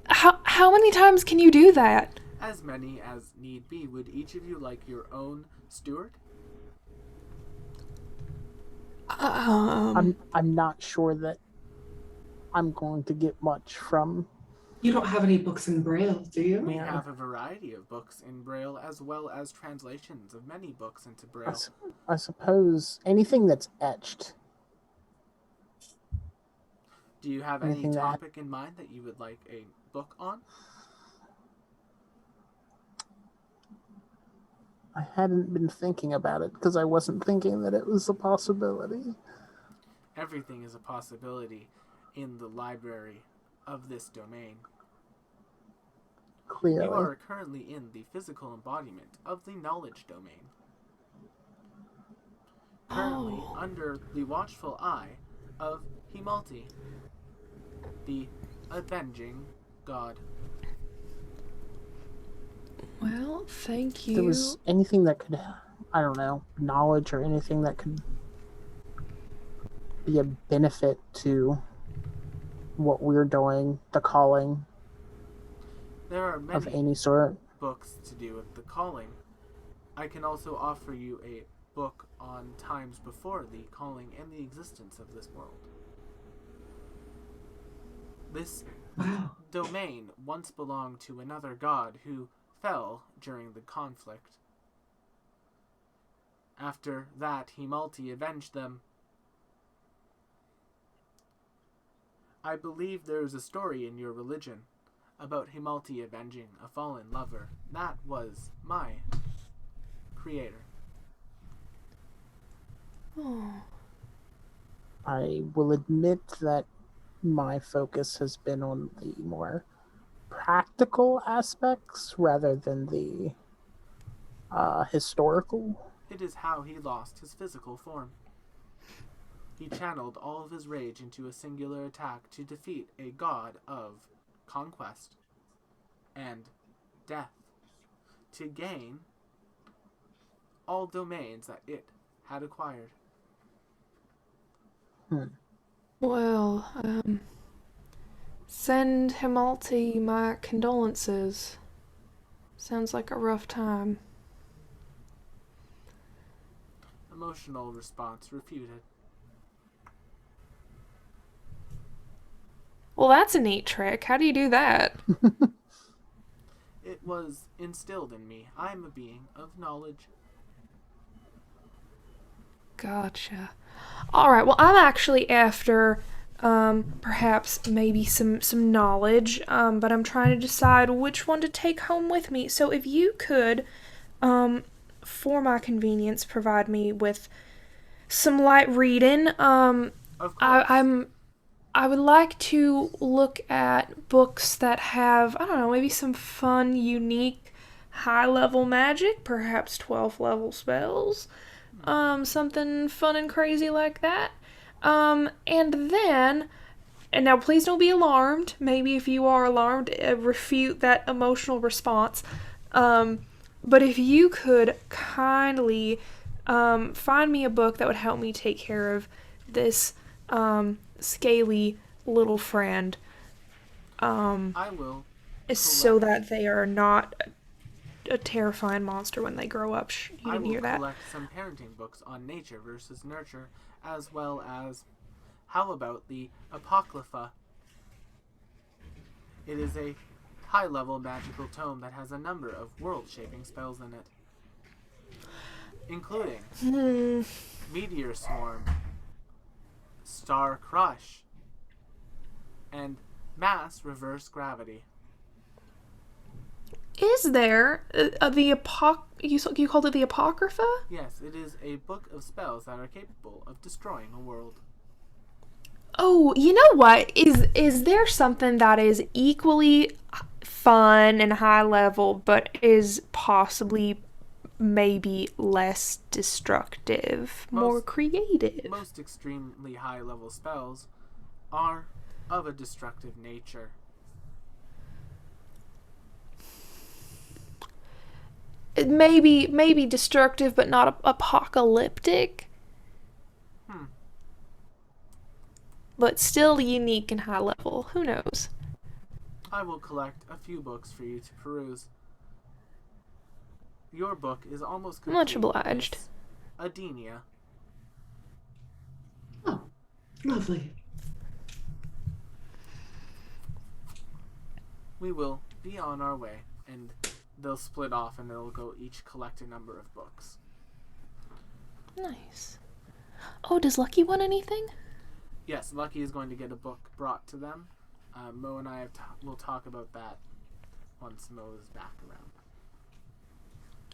how many times can you do that? As many as need be. Would each of you like your own steward? I'm not sure that I'm going to get much from. You don't have any books in Braille, do you? We have a variety of books in Braille, as well as translations of many books into Braille. I suppose anything that's etched. Do you have any topic in mind that you would like a book on? I hadn't been thinking about it because I wasn't thinking that it was a possibility. Everything is a possibility in the library of this domain. Clearly. You are currently in the physical embodiment of the knowledge domain. Currently under the watchful eye of Himalti, the avenging god. Well, thank If you. there was anything that could, I don't know, knowledge or anything that could be a benefit to what we're doing, the calling There are of many any sort. books to do with the calling. I can also offer you a book on times before the calling and the existence of this world. This domain once belonged to another god who fell during the conflict. After that, Himalti avenged them. I believe there is a story in your religion about Himalti avenging a fallen lover. That was my creator. Oh. I will admit that my focus has been on the more practical aspects rather than the historical. It is how he lost his physical form. He channeled all of his rage into a singular attack to defeat a god of conquest and death, to gain all domains that it had acquired. Well, send Himalti my condolences. Sounds like a rough time. Emotional response refuted. Well, that's a neat trick. How do you do that? It was instilled in me. I am a being of knowledge. Gotcha. All right. Well, I'm actually after perhaps maybe some knowledge, but I'm trying to decide which one to take home with me. So if you could, for my convenience, provide me with some light reading. Of course. I would like to look at books that have, I don't know, maybe some fun, unique, high-level magic, perhaps 12th level spells, something fun and crazy like that. And then, and now please don't be alarmed, maybe if you are alarmed, refute that emotional response. But if you could kindly find me a book that would help me take care of this scaly little friend, I will. so that they are not a terrifying monster when they grow up. You I didn't will hear that? collect some parenting books on nature versus nurture, as well as how about the Apocrypha? It is a high-level magical tome that has a number of world-shaping spells in it, including Meteor Swarm, Star Crush, and Mass Reverse Gravity. Is there you called it the Apocrypha? Yes, it is a book of spells that are capable of destroying a world. Oh, you know what? Is there something that is equally fun and high level, but is possibly maybe less destructive, more creative? Most extremely high-level spells are of a destructive nature. It maybe destructive, but not apocalyptic. But still unique and high level. Who knows? I will collect a few books for you to peruse. Your book is almost complete. Much obliged. Miss Adenia. Oh, lovely. We will be on our way, and they'll split off and they'll go each collect a number of books. Nice. Oh, does Lucky want anything? Yes, Lucky is going to get a book brought to them. Mo and I will talk about that once Mo is back around.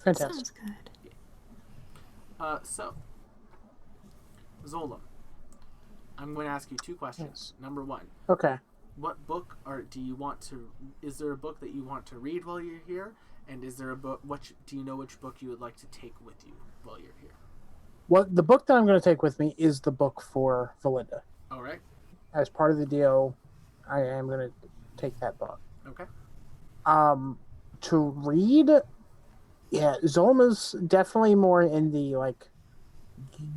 Fantastic. Sounds good. So, Zola, I'm going to ask you two questions. Yes. Number one, Okay. what book is there a book that you want to read while you're here? And is there a book, do you know which book you would like to take with you while you're here? Well, the book that I'm going to take with me is the book for Valinda. All right. As part of the deal, I am going to take that book. Okay. To read, yeah, Zolma's definitely more in the like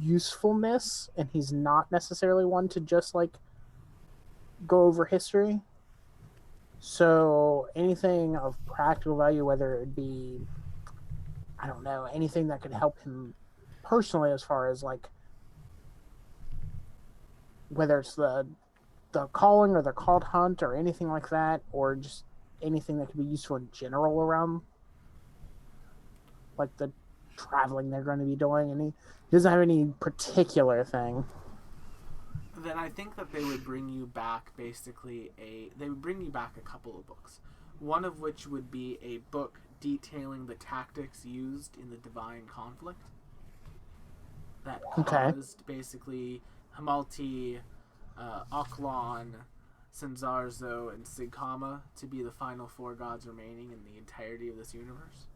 usefulness, and he's not necessarily one to just like go over history. So anything of practical value, whether it be, I don't know, anything that could help him personally, as far as like whether it's the calling or the called hunt or anything like that, or just anything that could be useful in general around like the traveling they're going to be doing, and he doesn't have any particular thing. Then I think that they would bring you back they would bring you back a couple of books. One of which would be a book detailing the tactics used in the divine conflict that caused basically Hamalti, Aklan, Sanzarzo, and Sigkama to be the final 4 gods remaining in the entirety of this universe.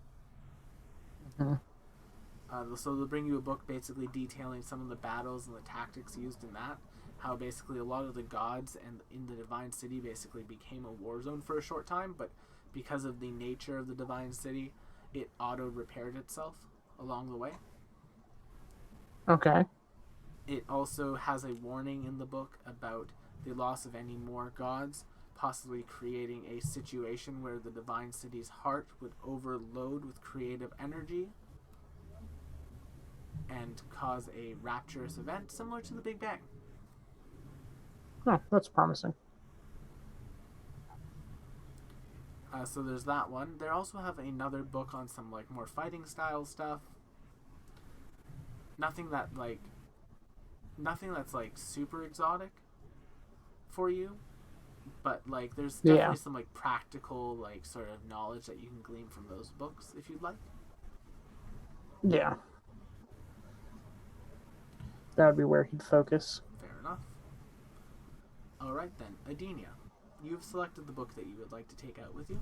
So they'll bring you a book basically detailing some of the battles and the tactics used in that. How basically a lot of the gods and in the Divine City basically became a war zone for a short time, but because of the nature of the Divine City, it auto-repaired itself along the way. Okay. It also has a warning in the book about the loss of any more gods, possibly creating a situation where the Divine City's heart would overload with creative energy and cause a rapturous event similar to the Big Bang. Oh, that's promising. So there's that one. They also have another book on some like more fighting style stuff. Nothing that's like super exotic for you, but like there's definitely some like practical like sort of knowledge that you can glean from those books if you'd like. Yeah. That would be where he'd focus. Fair enough. Alright then, Adenia, you've selected the book that you would like to take out with you.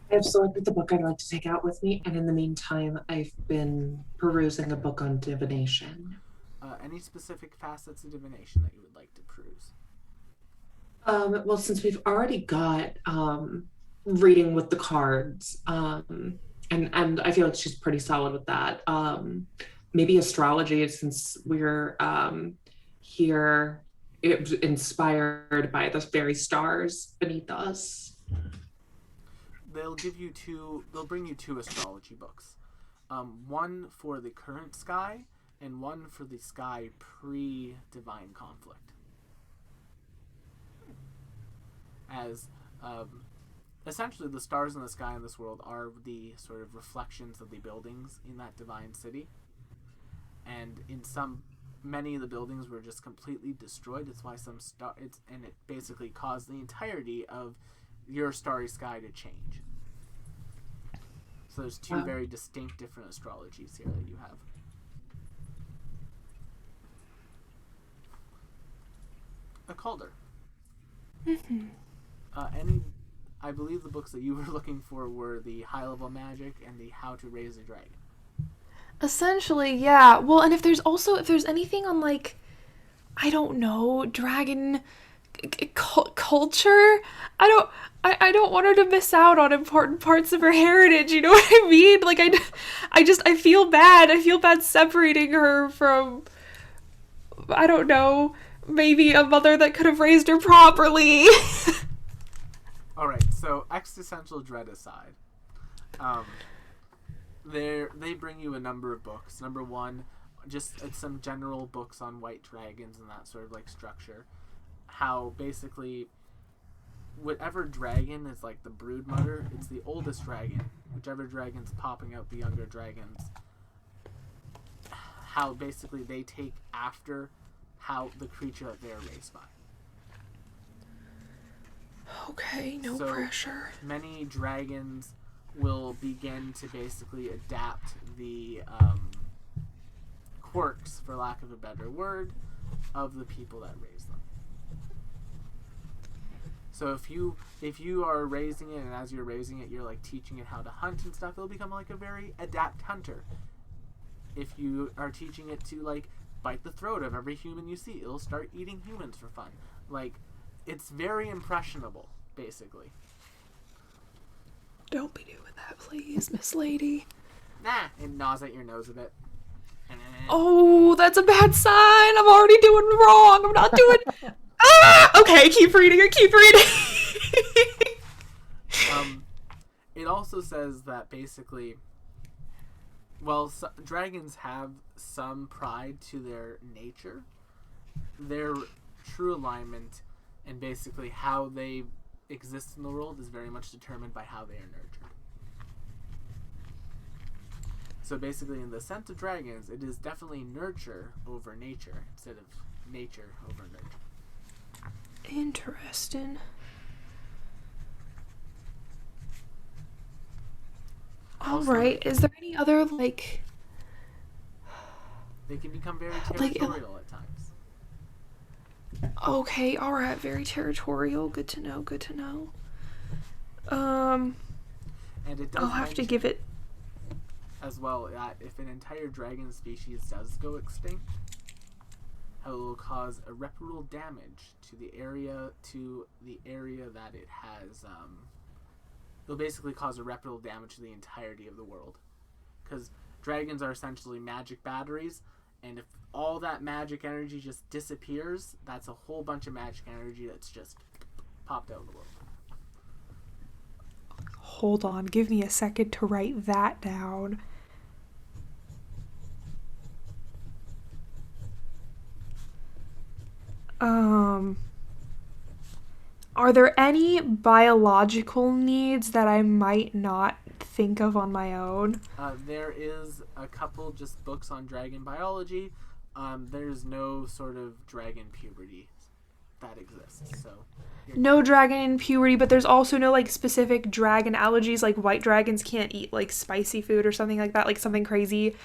I've selected the book I'd like to take out with me, and in the meantime, I've been perusing a book on divination. Any specific facets of divination that you would like to peruse? Well, since we've already got reading with the cards, and I feel like she's pretty solid with that. Maybe astrology, since we're here, inspired by the very stars beneath us. They'll bring you 2 astrology books. One for the current sky and one for the sky pre-divine conflict. As essentially the stars in the sky in this world are the sort of reflections of the buildings in that divine city. And many of the buildings were just completely destroyed. That's why it basically caused the entirety of your starry sky to change. So there's 2 very distinct different astrologies here that you have. A Calder. I believe the books that you were looking for were the High Level Magic and the How to Raise a Dragon. Essentially, yeah. Well, and if there's anything on like, I don't know, dragon culture, I don't want her to miss out on important parts of her heritage. You know what I mean? Like I feel bad. I feel bad separating her from, I don't know, maybe a mother that could have raised her properly. All right. So existential dread aside, they bring you a number of books. Number 1, just some general books on white dragons and that sort of like structure. How basically whatever dragon is like the brood mother, it's the oldest dragon. Whichever dragon's popping out the younger dragons. How basically they take after how the creature that they're raised by. Okay, no pressure. Many dragons will begin to basically adapt the quirks, for lack of a better word, of the people that raise them. So if you are raising it, and as you're raising it, you're like teaching it how to hunt and stuff, it'll become like a very adept hunter. If you are teaching it to like bite the throat of every human you see, it'll start eating humans for fun. Like, it's very impressionable, basically. Don't be doing that, please, Miss Lady. Nah, it gnaws at your nose a bit. Oh, that's a bad sign. I'm already doing wrong. I'm not doing... Okay, keep reading. It also says that basically, dragons have some pride to their nature. Their true alignment and basically how they exist in the world is very much determined by how they are nurtured. So basically, in the Scent of Dragons, it is definitely nurture over nature instead of nature over nurture. Interesting. All Also, right. Is there any other like? They can become very Like- territorial at times. Okay. All right. Very territorial. Good to know. Good to know. And it does I'll have to mention give it. as well that if an entire dragon species does go extinct, how it will cause irreparable damage to the area that it has. It'll basically cause irreparable damage to the entirety of the world, because dragons are essentially magic batteries, and if all that magic energy just disappears, that's a whole bunch of magic energy that's just popped out of the world. Hold on. Give me a second to write that down. Are there any biological needs that I might not think of on my own? There is a couple just books on dragon biology. There's no sort of dragon puberty that exists, so No dragon in puberty, but there's also no like specific dragon allergies. Like white dragons can't eat like spicy food or something like that. Like something crazy.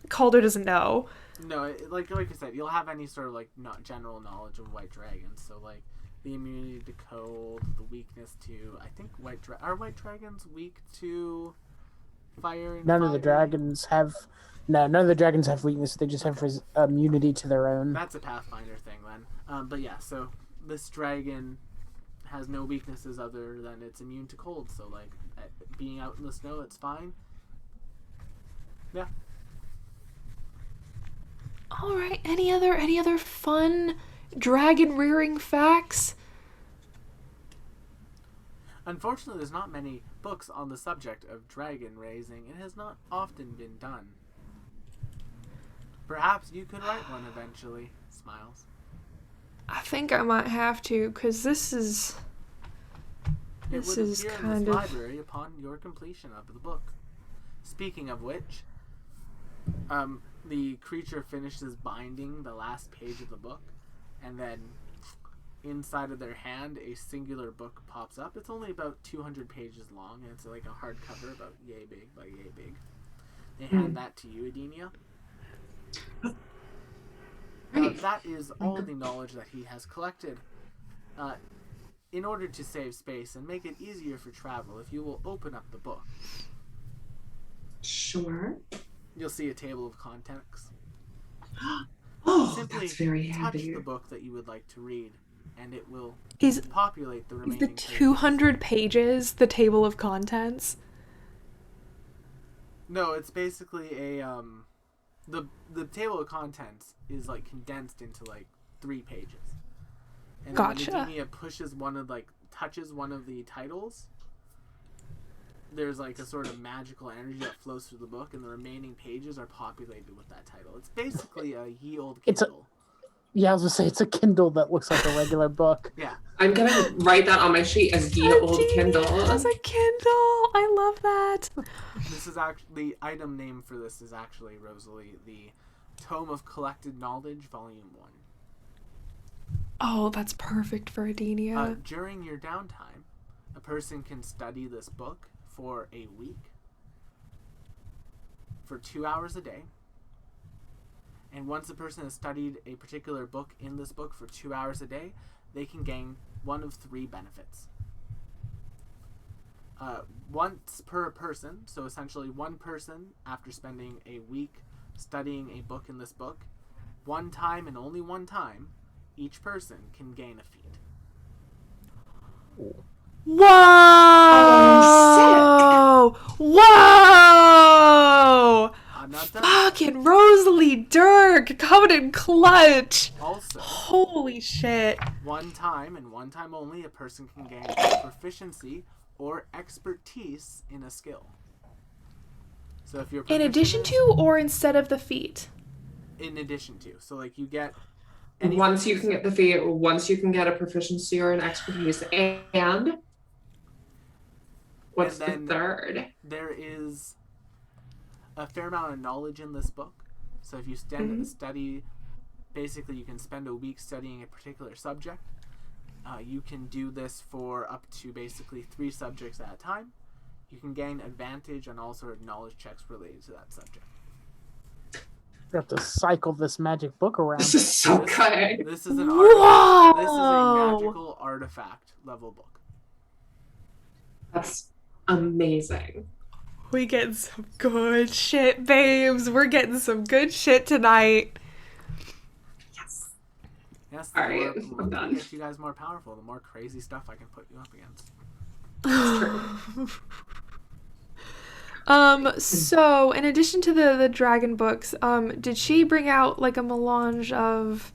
Calder doesn't know. no, like I said, you'll have any sort of like not general knowledge of white dragons. So like the immunity to cold, the weakness to are white dragons weak to fire? And None of the fire? dragons have. No, none of the dragons have weakness. They just have immunity to their own. That's a Pathfinder thing then. But yeah, so this dragon has no weaknesses other than it's immune to cold. So like being out in the snow, it's fine. Yeah. All right. Any other fun dragon rearing facts? Unfortunately, there's not many books on the subject of dragon raising. It has not often been done. Perhaps you could write one eventually. Smiles. I think I might have to, because this is It would is appear in kind this of... library upon your completion of the book. Speaking of which, the creature finishes binding the last page of the book, and then inside of their hand, a singular book pops up. It's only about 200 pages long, and it's like a hardcover about yay big by yay big. They hand that to you, Adenia. That is all the knowledge that he has collected. In order to save space and make it easier for travel, if you will open up the book, Sure. you'll see a table of contents. Oh, Simply that's very touch handy. the book that you would like to read, and it will Is populate the the remaining pages. 200 pages the table of contents? No, it's basically a the table of contents is like condensed into like 3 pages. And Gotcha. then when Adenia touches one of the titles, there's like a sort of magical energy that flows through the book, and the remaining pages are populated with that title. It's basically a ye old It's a- Kindle. Yeah, I was gonna say it's a Kindle that looks like a regular book. Yeah. I'm gonna write that on my sheet as the old Kindle. As a Kindle. I love that. This is actually the item name for this is actually Rosalie, the Tome of Collected Knowledge, Volume 1. Oh, that's perfect for Adenia. During your downtime, a person can study this book for a week, for 2 hours a day. And once a person has studied a particular book in this book for 2 hours a day, they can gain one of 3 benefits. Once per person, so essentially one person after spending a week studying a book in this book, one time and only one time, each person can gain a feat. Whoa! Oh, Whoa! I'm not done. Fucking Rosalie Dirk coming in clutch. Also, Holy shit. one time and one time only, a person can gain proficiency or expertise in a skill. So if you're In proficient addition to or instead of the feat? in addition to, so like you get Once you can get the feat, once you can get a proficiency or an expertise, and what's And then the third? there is a fair amount of knowledge in this book. So if you study, basically you can spend a week studying a particular subject. You can do this for up to basically 3 subjects at a time. You can gain advantage on all sort of knowledge checks related to that subject. You have to cycle this magic book around. This is so good. This is an Whoa! This is a magical artifact level book. That's amazing. We getting some good shit, babes. We're getting some good shit tonight. Yes. Yes, All right, the more I'm done. get you guys more powerful, the more crazy stuff I can put you up against. So in addition to the dragon books, did she bring out like a melange of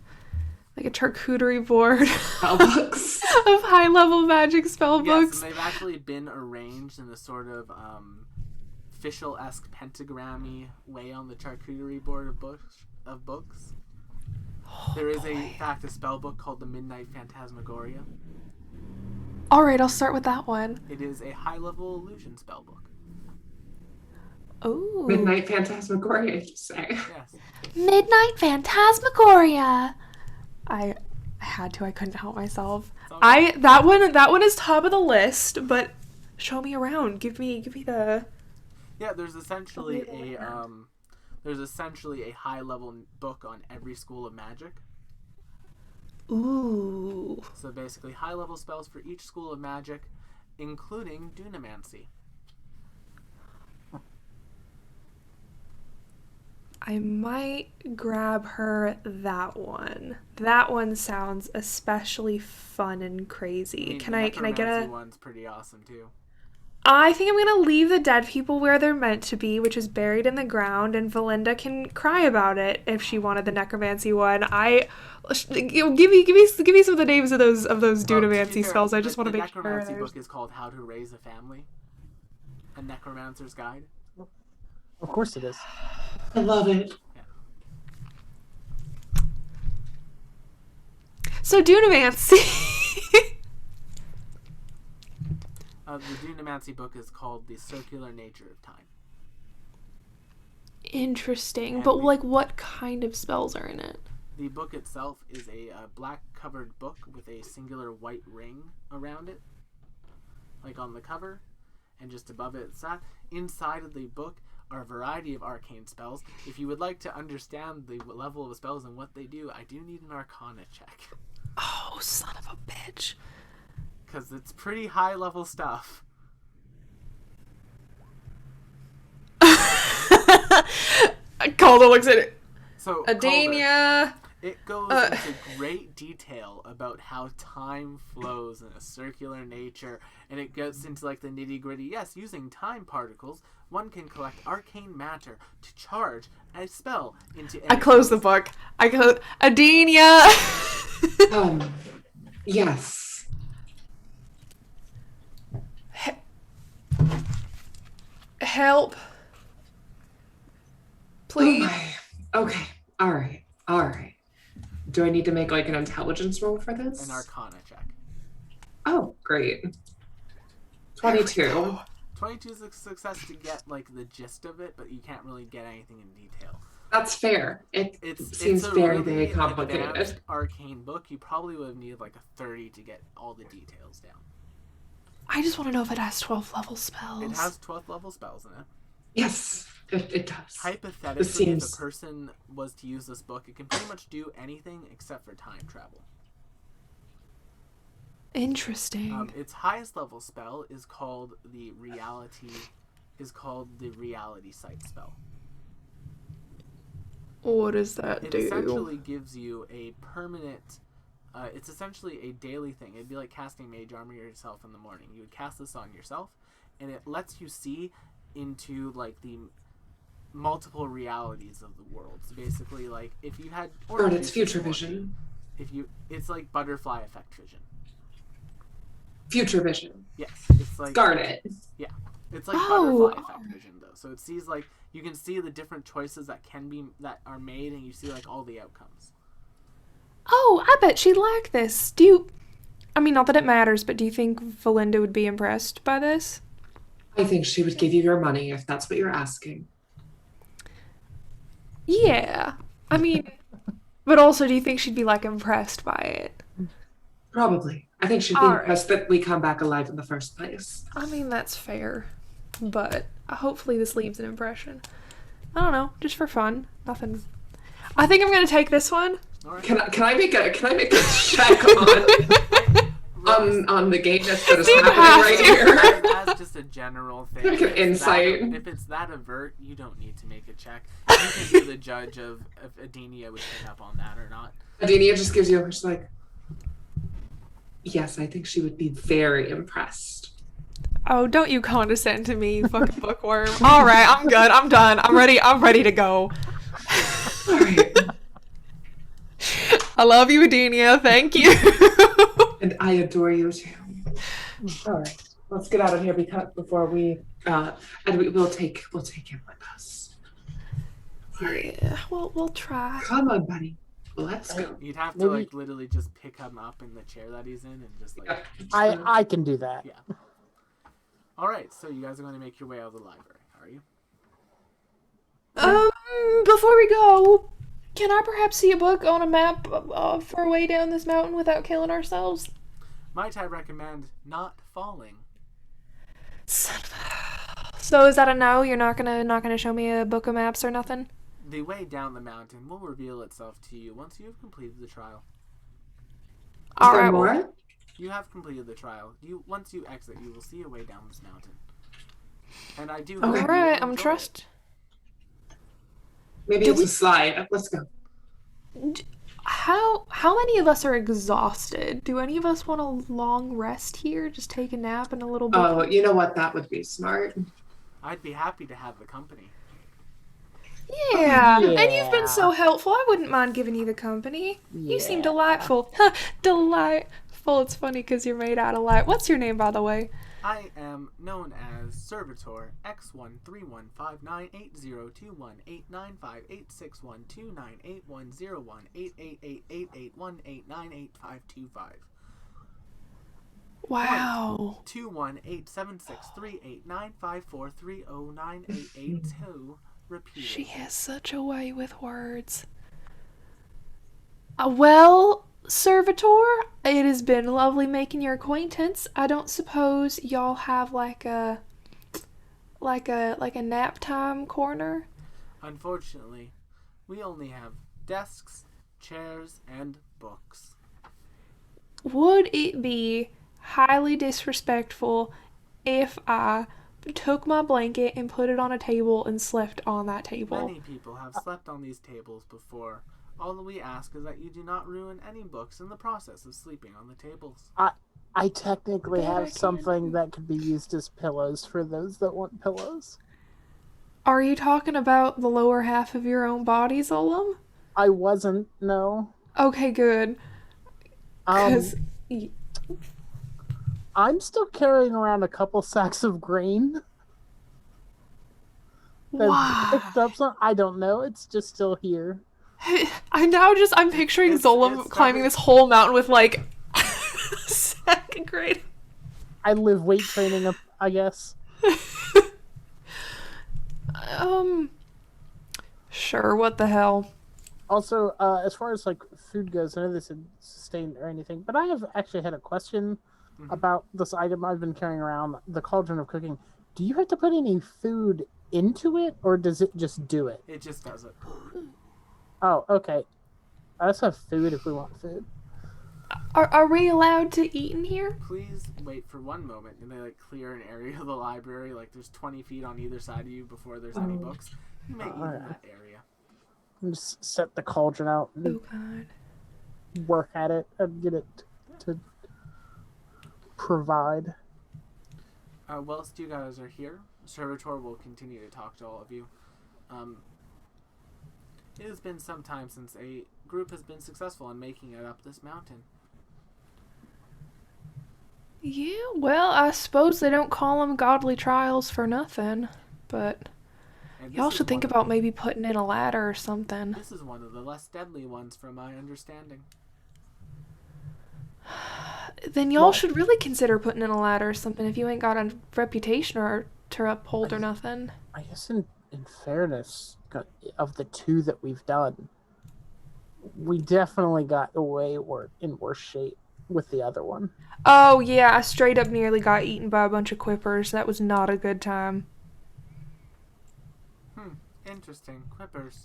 like a charcuterie board Spell books. of high level magic spell Yes, books? and they've actually been arranged in a sort of official-esque pentagrammy way on the charcuterie board of books. There is in fact a spell book called the Midnight Phantasmagoria. All right, I'll start with that one. It is a high-level illusion spell book. Oh, Midnight Phantasmagoria, you say. Yes. Midnight Phantasmagoria. I I couldn't help myself. Okay. That one is top of the list, but show me around. Give me the. Yeah, there's essentially a high-level book on every school of magic. Ooh. So basically, high-level spells for each school of magic, including Dunamancy. I might grab her that one. That one sounds especially fun and crazy. Can I get Necromancy a? one's pretty awesome too. I think I'm gonna leave the dead people where they're meant to be, which is buried in the ground, and Valinda can cry about it if she wanted the necromancy one. Give me some of the names of those Dunamancy spells. I just want to make sure. The necromancy book is called How to Raise a Family, a necromancer's guide. Of course it is. I love it. So Dunamancy. The Dunamancy book is called The Circular Nature of Time. Interesting, And but like, what kind of spells are in it? The book itself is a black-covered book with a singular white ring around it, like on the cover, and just above it. Inside of the book are a variety of arcane spells. If you would like to understand the level of the spells and what they do, I do need an Arcana check. Oh, son of a bitch. Because it's pretty high-level stuff. Calder looks at it. So, Adenia. Calder, it goes into great detail about how time flows in a circular nature, and it gets into like the nitty-gritty. Yes, using time particles, one can collect arcane matter to charge a spell into. I close the book. Adenia. Yes. Help. Please. Okay. All right. Do I need to make like an intelligence roll for this? An Arcana check. Oh, great. 22. 22 is a success to get like the gist of it, but you can't really get anything in detail. That's fair. It seems a very, really very complicated. advanced arcane book. You probably would have needed like a 30 to get all the details down. I just want to know if it has 12 level spells. It has 12th level spells in it. Yes, it does. Hypothetically, if a person was to use this book, it can pretty much do anything except for time travel. Interesting. Its highest level spell is called the reality sight spell. What does that It do? essentially gives you a permanent. It's essentially a daily thing. It'd be like casting Mage Armor yourself in the morning. You would cast this on yourself, and it lets you see into like the multiple realities of the world. So basically, like if you had, Or it's future vision. It's like butterfly effect vision. Future vision. Yes, it's like Guard it. Yeah, it's like butterfly effect vision though. So it sees like you can see the different choices that are made, and you see like all the outcomes. Oh, I bet she'd like this. I mean, not that it matters, but do you think Valinda would be impressed by this? I think she would give you your money if that's what you're asking. Yeah. I mean, but also, do you think she'd be like impressed by it? Probably. I think she'd be All right. impressed that we come back alive in the first place. I mean, that's fair. But hopefully this leaves an impression. I don't know, just for fun. Nothing. I think I'm gonna take this one. All right. Can I make a check on the gayness that is You happening have right to. here? As just a general thing. Like an insight. If it's that avert, you don't need to make a check. You can be the judge of if Adenia would pick up on that or not. Adenia just gives you, she's like, yes, I think she would be very impressed. Oh, don't you condescend to me, you fucking bookworm. All right, I'm good. I'm done. I'm ready to go. All right. I love you, Adenia. Thank you. And I adore you too. All right. Let's get out of here before we and we'll take him with us. All right. Yeah, we'll try. Come on, buddy. Let's go. You'd have to Maybe- literally just pick him up in the chair that he's in and just Yeah. I can do that. Yeah. All right, so you guys are going to make your way out of the library, are you? Before we go, can I perhaps see a book on a map for a way down this mountain without killing ourselves? Might I recommend not falling? So is that a no? You're not gonna show me a book of maps or nothing? The way down the mountain will reveal itself to you once you have completed the trial. Is there Alright, more? well, You have completed the trial. Once you exit, you will see a way down this mountain. And I do. hope you will alright, I'm enjoy trust. Maybe Do it's we- a slide. Let's go. How many of us are exhausted? Do any of us want a long rest here? Just take a nap and a little bit. Oh, you know what? That would be smart. I'd be happy to have the company. Yeah. And you've Yeah. been so helpful. I wouldn't mind giving you the company. You seem Yeah. delightful. Delightful. It's funny because you're made out of light. What's your name, by the way? I am known as Servitor X13159802189586129810188888818898988525. Wow. 21876389543098882. Repeat. She has such a way with words. Well, Servitor, it has been lovely making your acquaintance. I don't suppose y'all have like a nap time corner? Unfortunately, we only have desks, chairs, and books. Would it be highly disrespectful if I took my blanket and put it on a table and slept on that table? Many people have slept on these tables before. All that we ask is that you do not ruin any books in the process of sleeping on the tables. I technically That I have can. something that could be used as pillows for those that want pillows. Are you talking about the lower half of your own body, Zolom? I wasn't, no. Okay, good. Because I'm still carrying around a couple sacks of grain. That's why? picked up some. I don't know. It's just still here. I'm picturing It's Zolom climbing this whole mountain with like a sack of grain. I live weight training up, I guess. Sure, what the hell? Also, as far as like food goes, I know this isn't sustained or anything, but I have actually had a question about this item I've been carrying around, the Cauldron of Cooking. Do you have to put any food into it, or does it just do it? It just does it. Oh, okay. Let's have food if we want food. Are we allowed to eat in here? Please wait for one moment, and they like clear an area of the library. Like there's 20 feet on either side of you before there's any books. You may eat in that area. And just set the cauldron out and Oh god. work at it and get it to provide. Whilst you guys are here, Servitor will continue to talk to all of you. It has been some time since a group has been successful in making it up this mountain. Yeah, well, I suppose they don't call them godly trials for nothing, but And this y'all is should think one of about the- maybe putting in a ladder or something. This is one of the less deadly ones from my understanding. Then y'all should really consider putting in a ladder or something if you ain't got a reputation or to uphold or nothing. I guess in fairness, of the two that we've done, we definitely got in worse shape with the other one. Oh, yeah, I straight up nearly got eaten by a bunch of quippers. That was not a good time. Interesting. Quippers.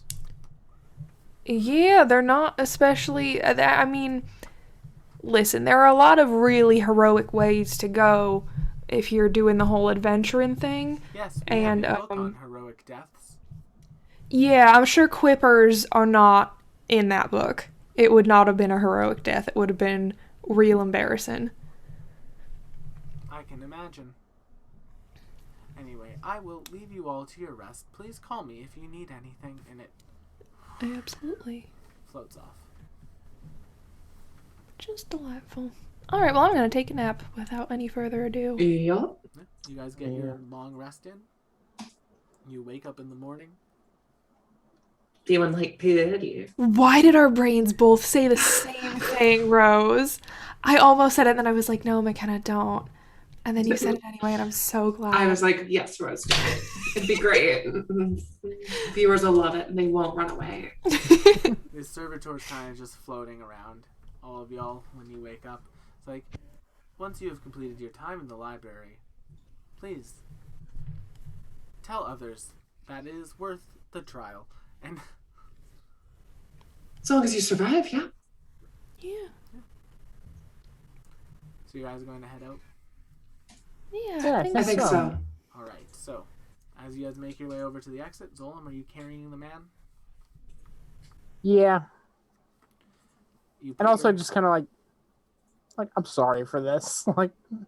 Yeah, they're not especially. I mean, listen, there are a lot of really heroic ways to go if you're doing the whole adventuring thing. Yes, we And, have a book on heroic deaths. yeah, I'm sure quippers are not in that book. It would not have been a heroic death. It would have been real embarrassing. I can imagine. Anyway, I will leave you all to your rest. Please call me if you need anything, and it Absolutely. floats off. Just delightful. Alright, well, I'm going to take a nap without any further ado. Yup. You guys get your long rest in. You wake up in the morning. Feeling like pity. Why did our brains both say the same thing, Rose? I almost said it, and then I was like, no, McKenna, don't. And then you said it anyway, and I'm so glad. I was like, yes, Rose, do it. It'd be great. Viewers will love it, and they won't run away. The servitor's kind of just floating around all of y'all when you wake up. It's like, once you have completed your time in the library, please tell others that it is worth the trial. And As long as you survive, yeah. Yeah. so you guys are going to head out? Yeah, I think so. Alright, so as you guys make your way over to the exit, Zolam, are you carrying the man? Yeah, You put and also your- just kind of like I'm sorry for this. Like, You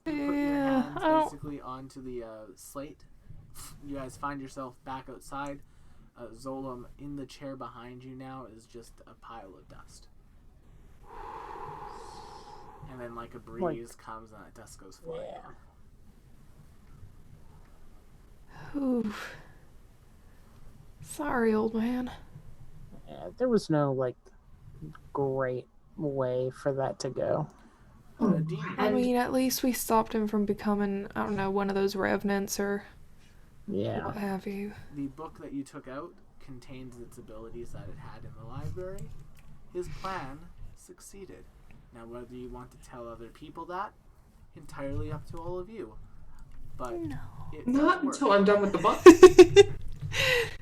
put your Yeah, hands I don't- basically onto the slate. You guys find yourself back outside. Zolam, in the chair behind you now, is just a pile of dust. And then, like, a breeze comes and that dust goes flying. yeah. Oof. Sorry, old man. Yeah, there was no like great way for that to go. Dean, I mean, at least we stopped him from becoming, I don't know, one of those revenants or Yeah. what have you. the book that you took out contains its abilities that it had in the library. His plan succeeded. Now, whether you want to tell other people that, entirely up to all of you. But No. it Not does work. until I'm done with the book.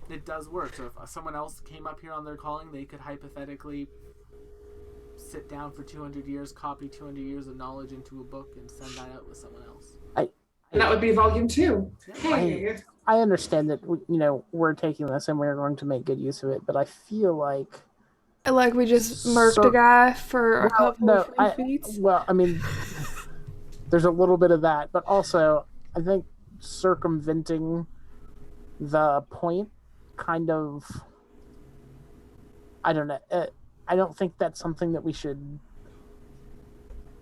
It does work. So if someone else came up here on their calling, they could hypothetically sit down for 200 years, copy 200 years of knowledge into a book, and send that out with someone else. And that would be volume 2. Yeah. Hey. I understand that we're taking this and we're going to make good use of it, but I feel like Like we just murked a guy for a couple of free feats. well, I mean, there's a little bit of that, but also I think circumventing the point kind of, I don't know. I don't think that's something that we should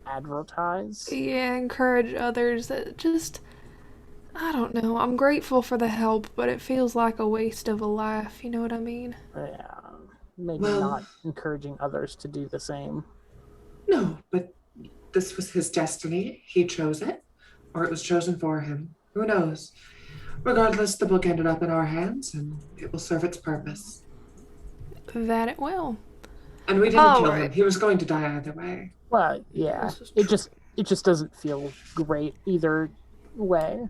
advertise. Yeah, encourage others that just, I don't know. I'm grateful for the help, but it feels like a waste of a life. You know what I mean? Yeah, maybe Well- not encouraging others to do the same. No, but this was his destiny. He chose it, or it was chosen for him. Who knows? Regardless, the book ended up in our hands, and it will serve its purpose. That it will. And we didn't kill him. Alright. He was going to die either way. Well, yeah, This is it just doesn't feel great either way.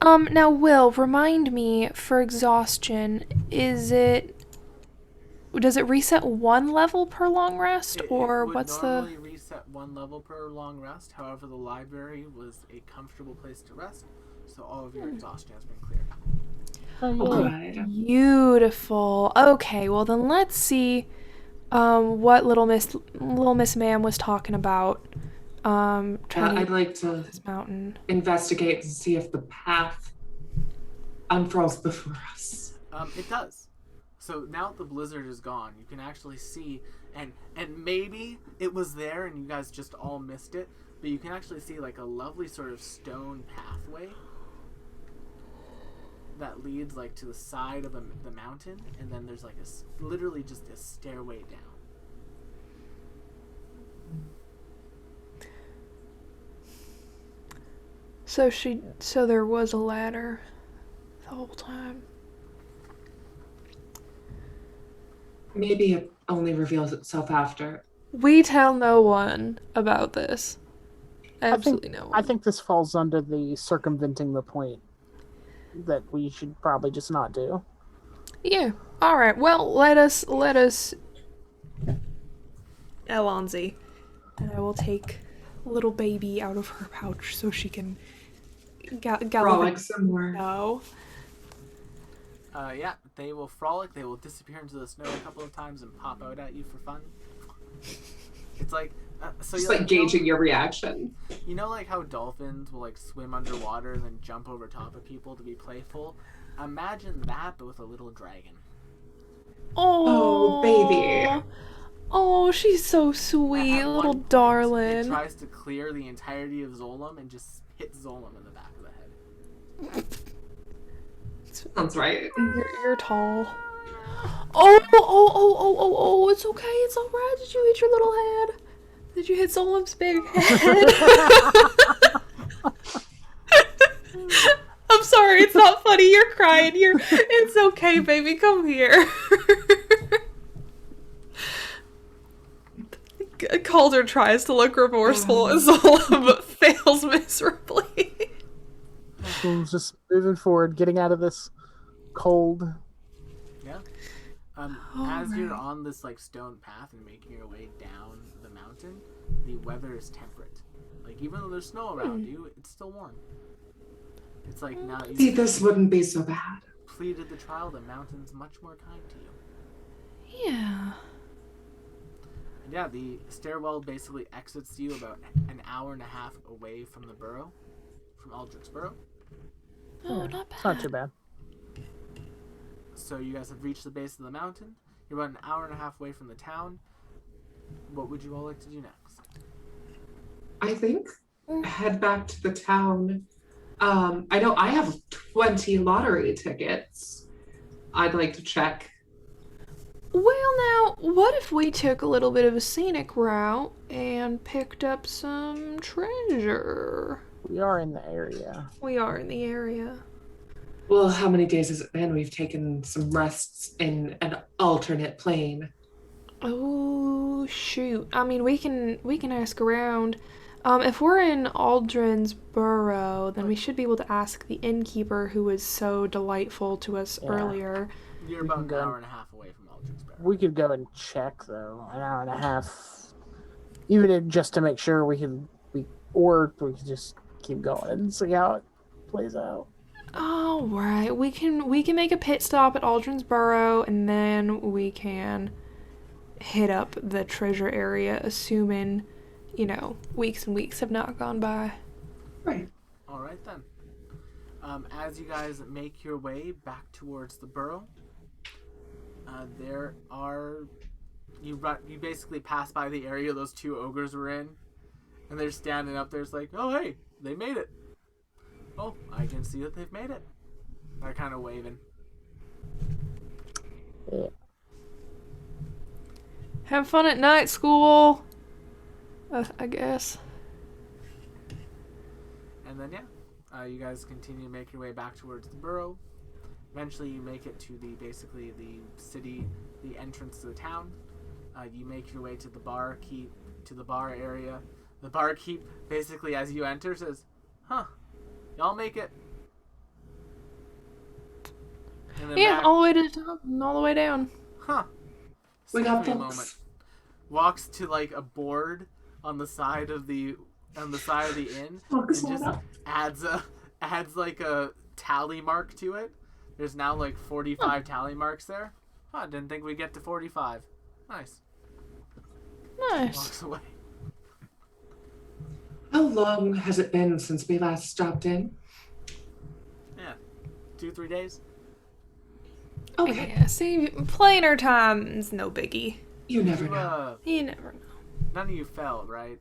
Now, Will, remind me, for exhaustion, does it reset one level per long rest, or it would what's normally reset one level per long rest. However, the library was a comfortable place to rest, so all of your exhaustion has been cleared. Oh, the... good. Beautiful. Okay, well then let's see what little Miss Ma'am was talking about. Trying to I'd like to this mountain. investigate and see if the path unfurls before us. It does. So now that the blizzard is gone, you can actually see, and maybe it was there and you guys just all missed it, but you can actually see like a lovely sort of stone pathway that leads like to the side of the mountain, and then there's like literally just a stairway down. So there was a ladder the whole time. Maybe it only reveals itself after. We tell no one about this. Absolutely no one. I think this falls under the circumventing the point that we should probably just not do. Yeah. All right. Well, let us Elonzi, and I will take little baby out of her pouch so she can gallop. Frolic somewhere. No. Yeah, they will frolic. They will disappear into the snow a couple of times and pop out at you for fun. It's like so Just you like gauging your reaction. You know, like how dolphins will like swim underwater and then jump over top of people to be playful. Imagine that, but with a little dragon. Oh, baby. Oh, she's so sweet, At little one point, darling. It tries to clear the entirety of Zolom and just hit Zolom in the back of the head. Sounds right. You're tall. Oh, it's okay, it's alright. Did you hit your little head? Did you hit Solom's big head? I'm sorry, it's not funny. You're crying. It's okay, baby. Come here. Calder tries to look remorseful as Zola, but fails miserably. So just moving forward, getting out of this cold. Yeah. As you're on this like stone path and making your way down the mountain, the weather is temperate. Like even though there's snow around you, it's still warm. It's like now See, you this wouldn't be so bad. completed the trial, the mountain's much more kind to you. Yeah. And yeah, the stairwell basically exits you about an hour and a half away from the burrow, from Aldrich's burrow. Oh, not bad. It's not too bad. So you guys have reached the base of the mountain. You're about an hour and a half away from the town. What would you all like to do next? I think head back to the town. I know I have 20 lottery tickets. I'd like to check. Well, now, what if we took a little bit of a scenic route and picked up some treasure? We are in the area. We are in the area. Well, how many days has it been? We've taken some rests in an alternate plane. Oh, shoot. I mean, we can ask around. If we're in Aldrin's burrow, then we should be able to ask the innkeeper who was so delightful to us earlier. You're about an hour and a half away from Aldrich's burrow. We could go and check though, an hour and a half, just to make sure or we could just keep going and see how it plays out. All right, we can make a pit stop at Aldrin's burrow, and then we can hit up the treasure area, assuming, weeks and weeks have not gone by. Right. All right then. As you guys make your way back towards the burrow, you basically pass by the area those two ogres were in, and they're standing up there. It's like, oh hey, they made it. Oh, I can see that they've made it. They're kind of waving. Yeah. Have fun at night, school. I guess. And then you guys continue to make your way back towards the burrow. Eventually, you make it to the city, the entrance to the town. You make your way to the bar area. The barkeep, basically, as you enter, says, "Huh, y'all make it." And then Yeah, all the way to the top and all the way down. Huh. We got Excuse me a books. moment. Walks to like a board on the side of the inn Books and on just it. adds like a tally mark to it. There's now like 45 tally marks there. Huh, didn't think we'd get to 45. Nice. Nice. Walks away. How long has it been since we last stopped in? Yeah. 2-3 days. Okay. Yeah, see, plainer time's no biggie. You never know. You never know. None of you fell, right?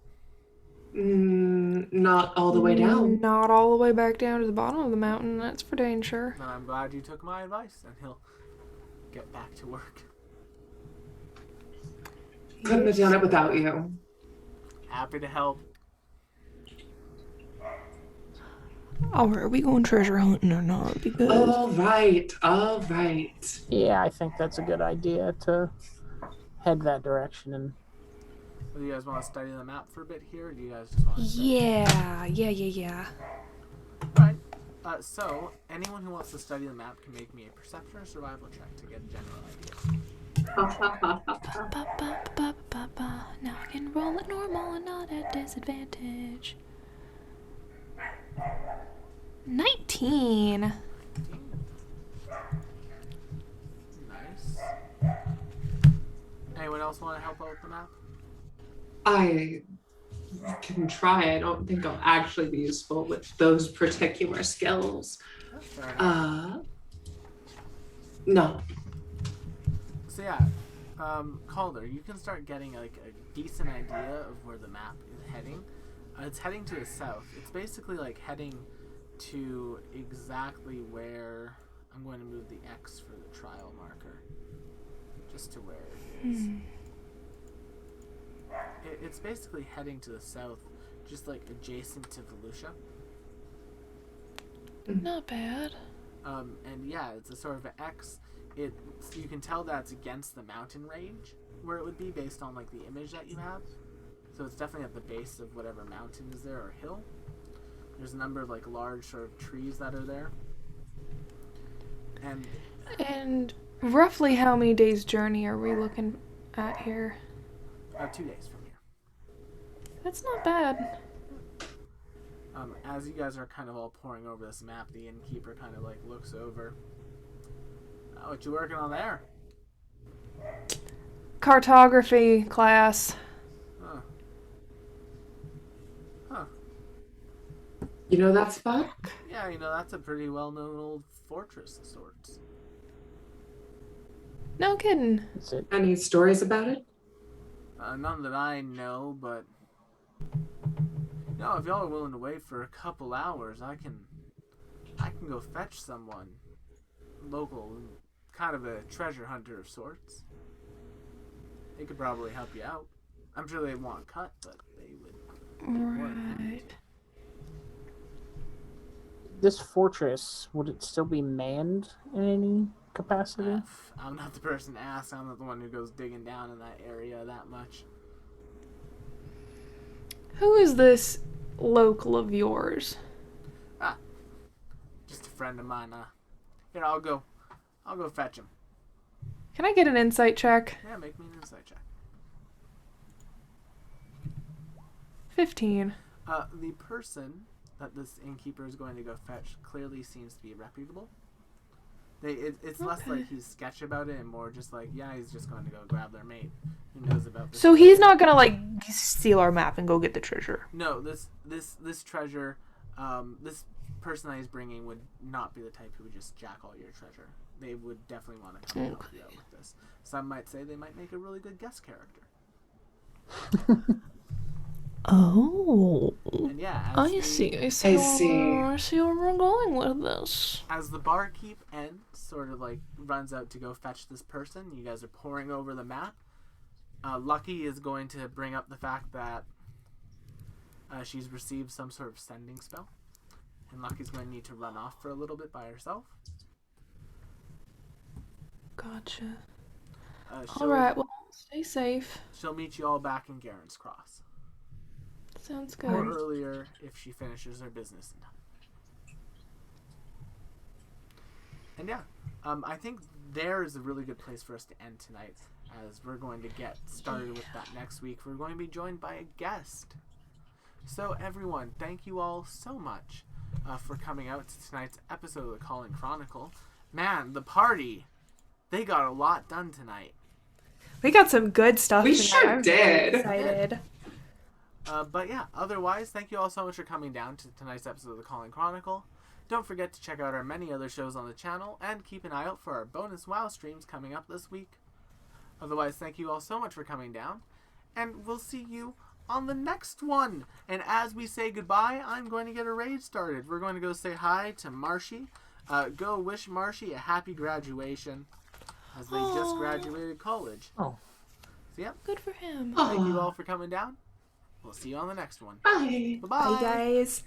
Not all the way down. Not all the way back down to the bottom of the mountain, that's for dang sure. And I'm glad you took my advice, and he'll get back to work. Couldn't have done it without you. Happy to help. Alright, are we going treasure hunting or not? Because All right. Yeah, I think that's a good idea to head that direction. And Do you guys want to study the map for a bit here, or do you guys just want to... Yeah. Alright. So, anyone who wants to study the map can make me a perception or survival check to get a general idea. Now I can roll it normal and not at disadvantage. 19. Nice. Anyone else want to help out with the map? I can try. I don't think I'll actually be useful with those particular skills. Fair enough. No. So yeah, Calder, you can start getting like a decent idea of where the map is heading. It's heading to the south. It's basically like heading to exactly where I'm going to move the X for the trial marker, just to where it is. It's basically heading to the south, just like adjacent to Volusia. Not bad. And yeah, it's a sort of an X. You can tell that it's against the mountain range where it would be based on like the image that you have. So it's definitely at the base of whatever mountain is there or hill. There's a number of like large sort of trees that are there. And roughly how many days journey are we looking at here? 2 days from here. That's not bad. As you guys are kind of all poring over this map, the innkeeper kind of like looks over. What you working on there? Cartography class. Huh. You know that spot? Yeah, that's a pretty well-known old fortress of sorts. No kidding. that's it. Any stories about it? None that I know, but if y'all are willing to wait for a couple hours, I can go fetch someone local, kind of a treasure hunter of sorts. They could probably help you out. I'm sure they'd want a cut, but they would. Right. This fortress, would it still be manned in any capacity? I'm not the person to ask. I'm not the one who goes digging down in that area that much. Who is this local of yours? Just a friend of mine. Here, I'll go fetch him. Can I get an insight check? Yeah, make me an insight check. 15. The person that this innkeeper is going to go fetch clearly seems to be reputable. It's less Okay. like he's sketchy about it and more just like, yeah, he's just going to go grab their mate who knows about this. So he's not gonna like steal our map and go get the treasure. No, this treasure, this person that he's bringing would not be the type who would just jack all your treasure. They would definitely want to come and help you out with this. Some might say they might make a really good guest character. Oh. And yeah, I see where we're going with this. As the barkeep sort of like runs out to go fetch this person, you guys are poring over the map. Lucky is going to bring up the fact that she's received some sort of sending spell. And Lucky's going to need to run off for a little bit by herself. Gotcha. Alright, well, stay safe. She'll meet you all back in Garen's Cross. Sounds Or good. earlier if she finishes her business in time. And yeah, I think there is a really good place for us to end tonight, as we're going to get started with that next week. We're going to be joined by a guest. So everyone, thank you all so much for coming out to tonight's episode of the Calling Chronicle. Man, the party, they got a lot done tonight. We got some good stuff We tonight. sure I'm very did. excited. But yeah, otherwise, thank you all so much for coming down to tonight's episode of the Calling Chronicle. Don't forget to check out our many other shows on the channel, and keep an eye out for our bonus WoW streams coming up this week. Otherwise, thank you all so much for coming down, and we'll see you on the next one. And as we say goodbye, I'm going to get a raid started. We're going to go say hi to Marshy. Go wish Marshy a happy graduation, as they just graduated college. Oh. So yeah, Good for him. thank you all for coming down. We'll see you on the next one. Bye. Bye-bye. Bye, guys.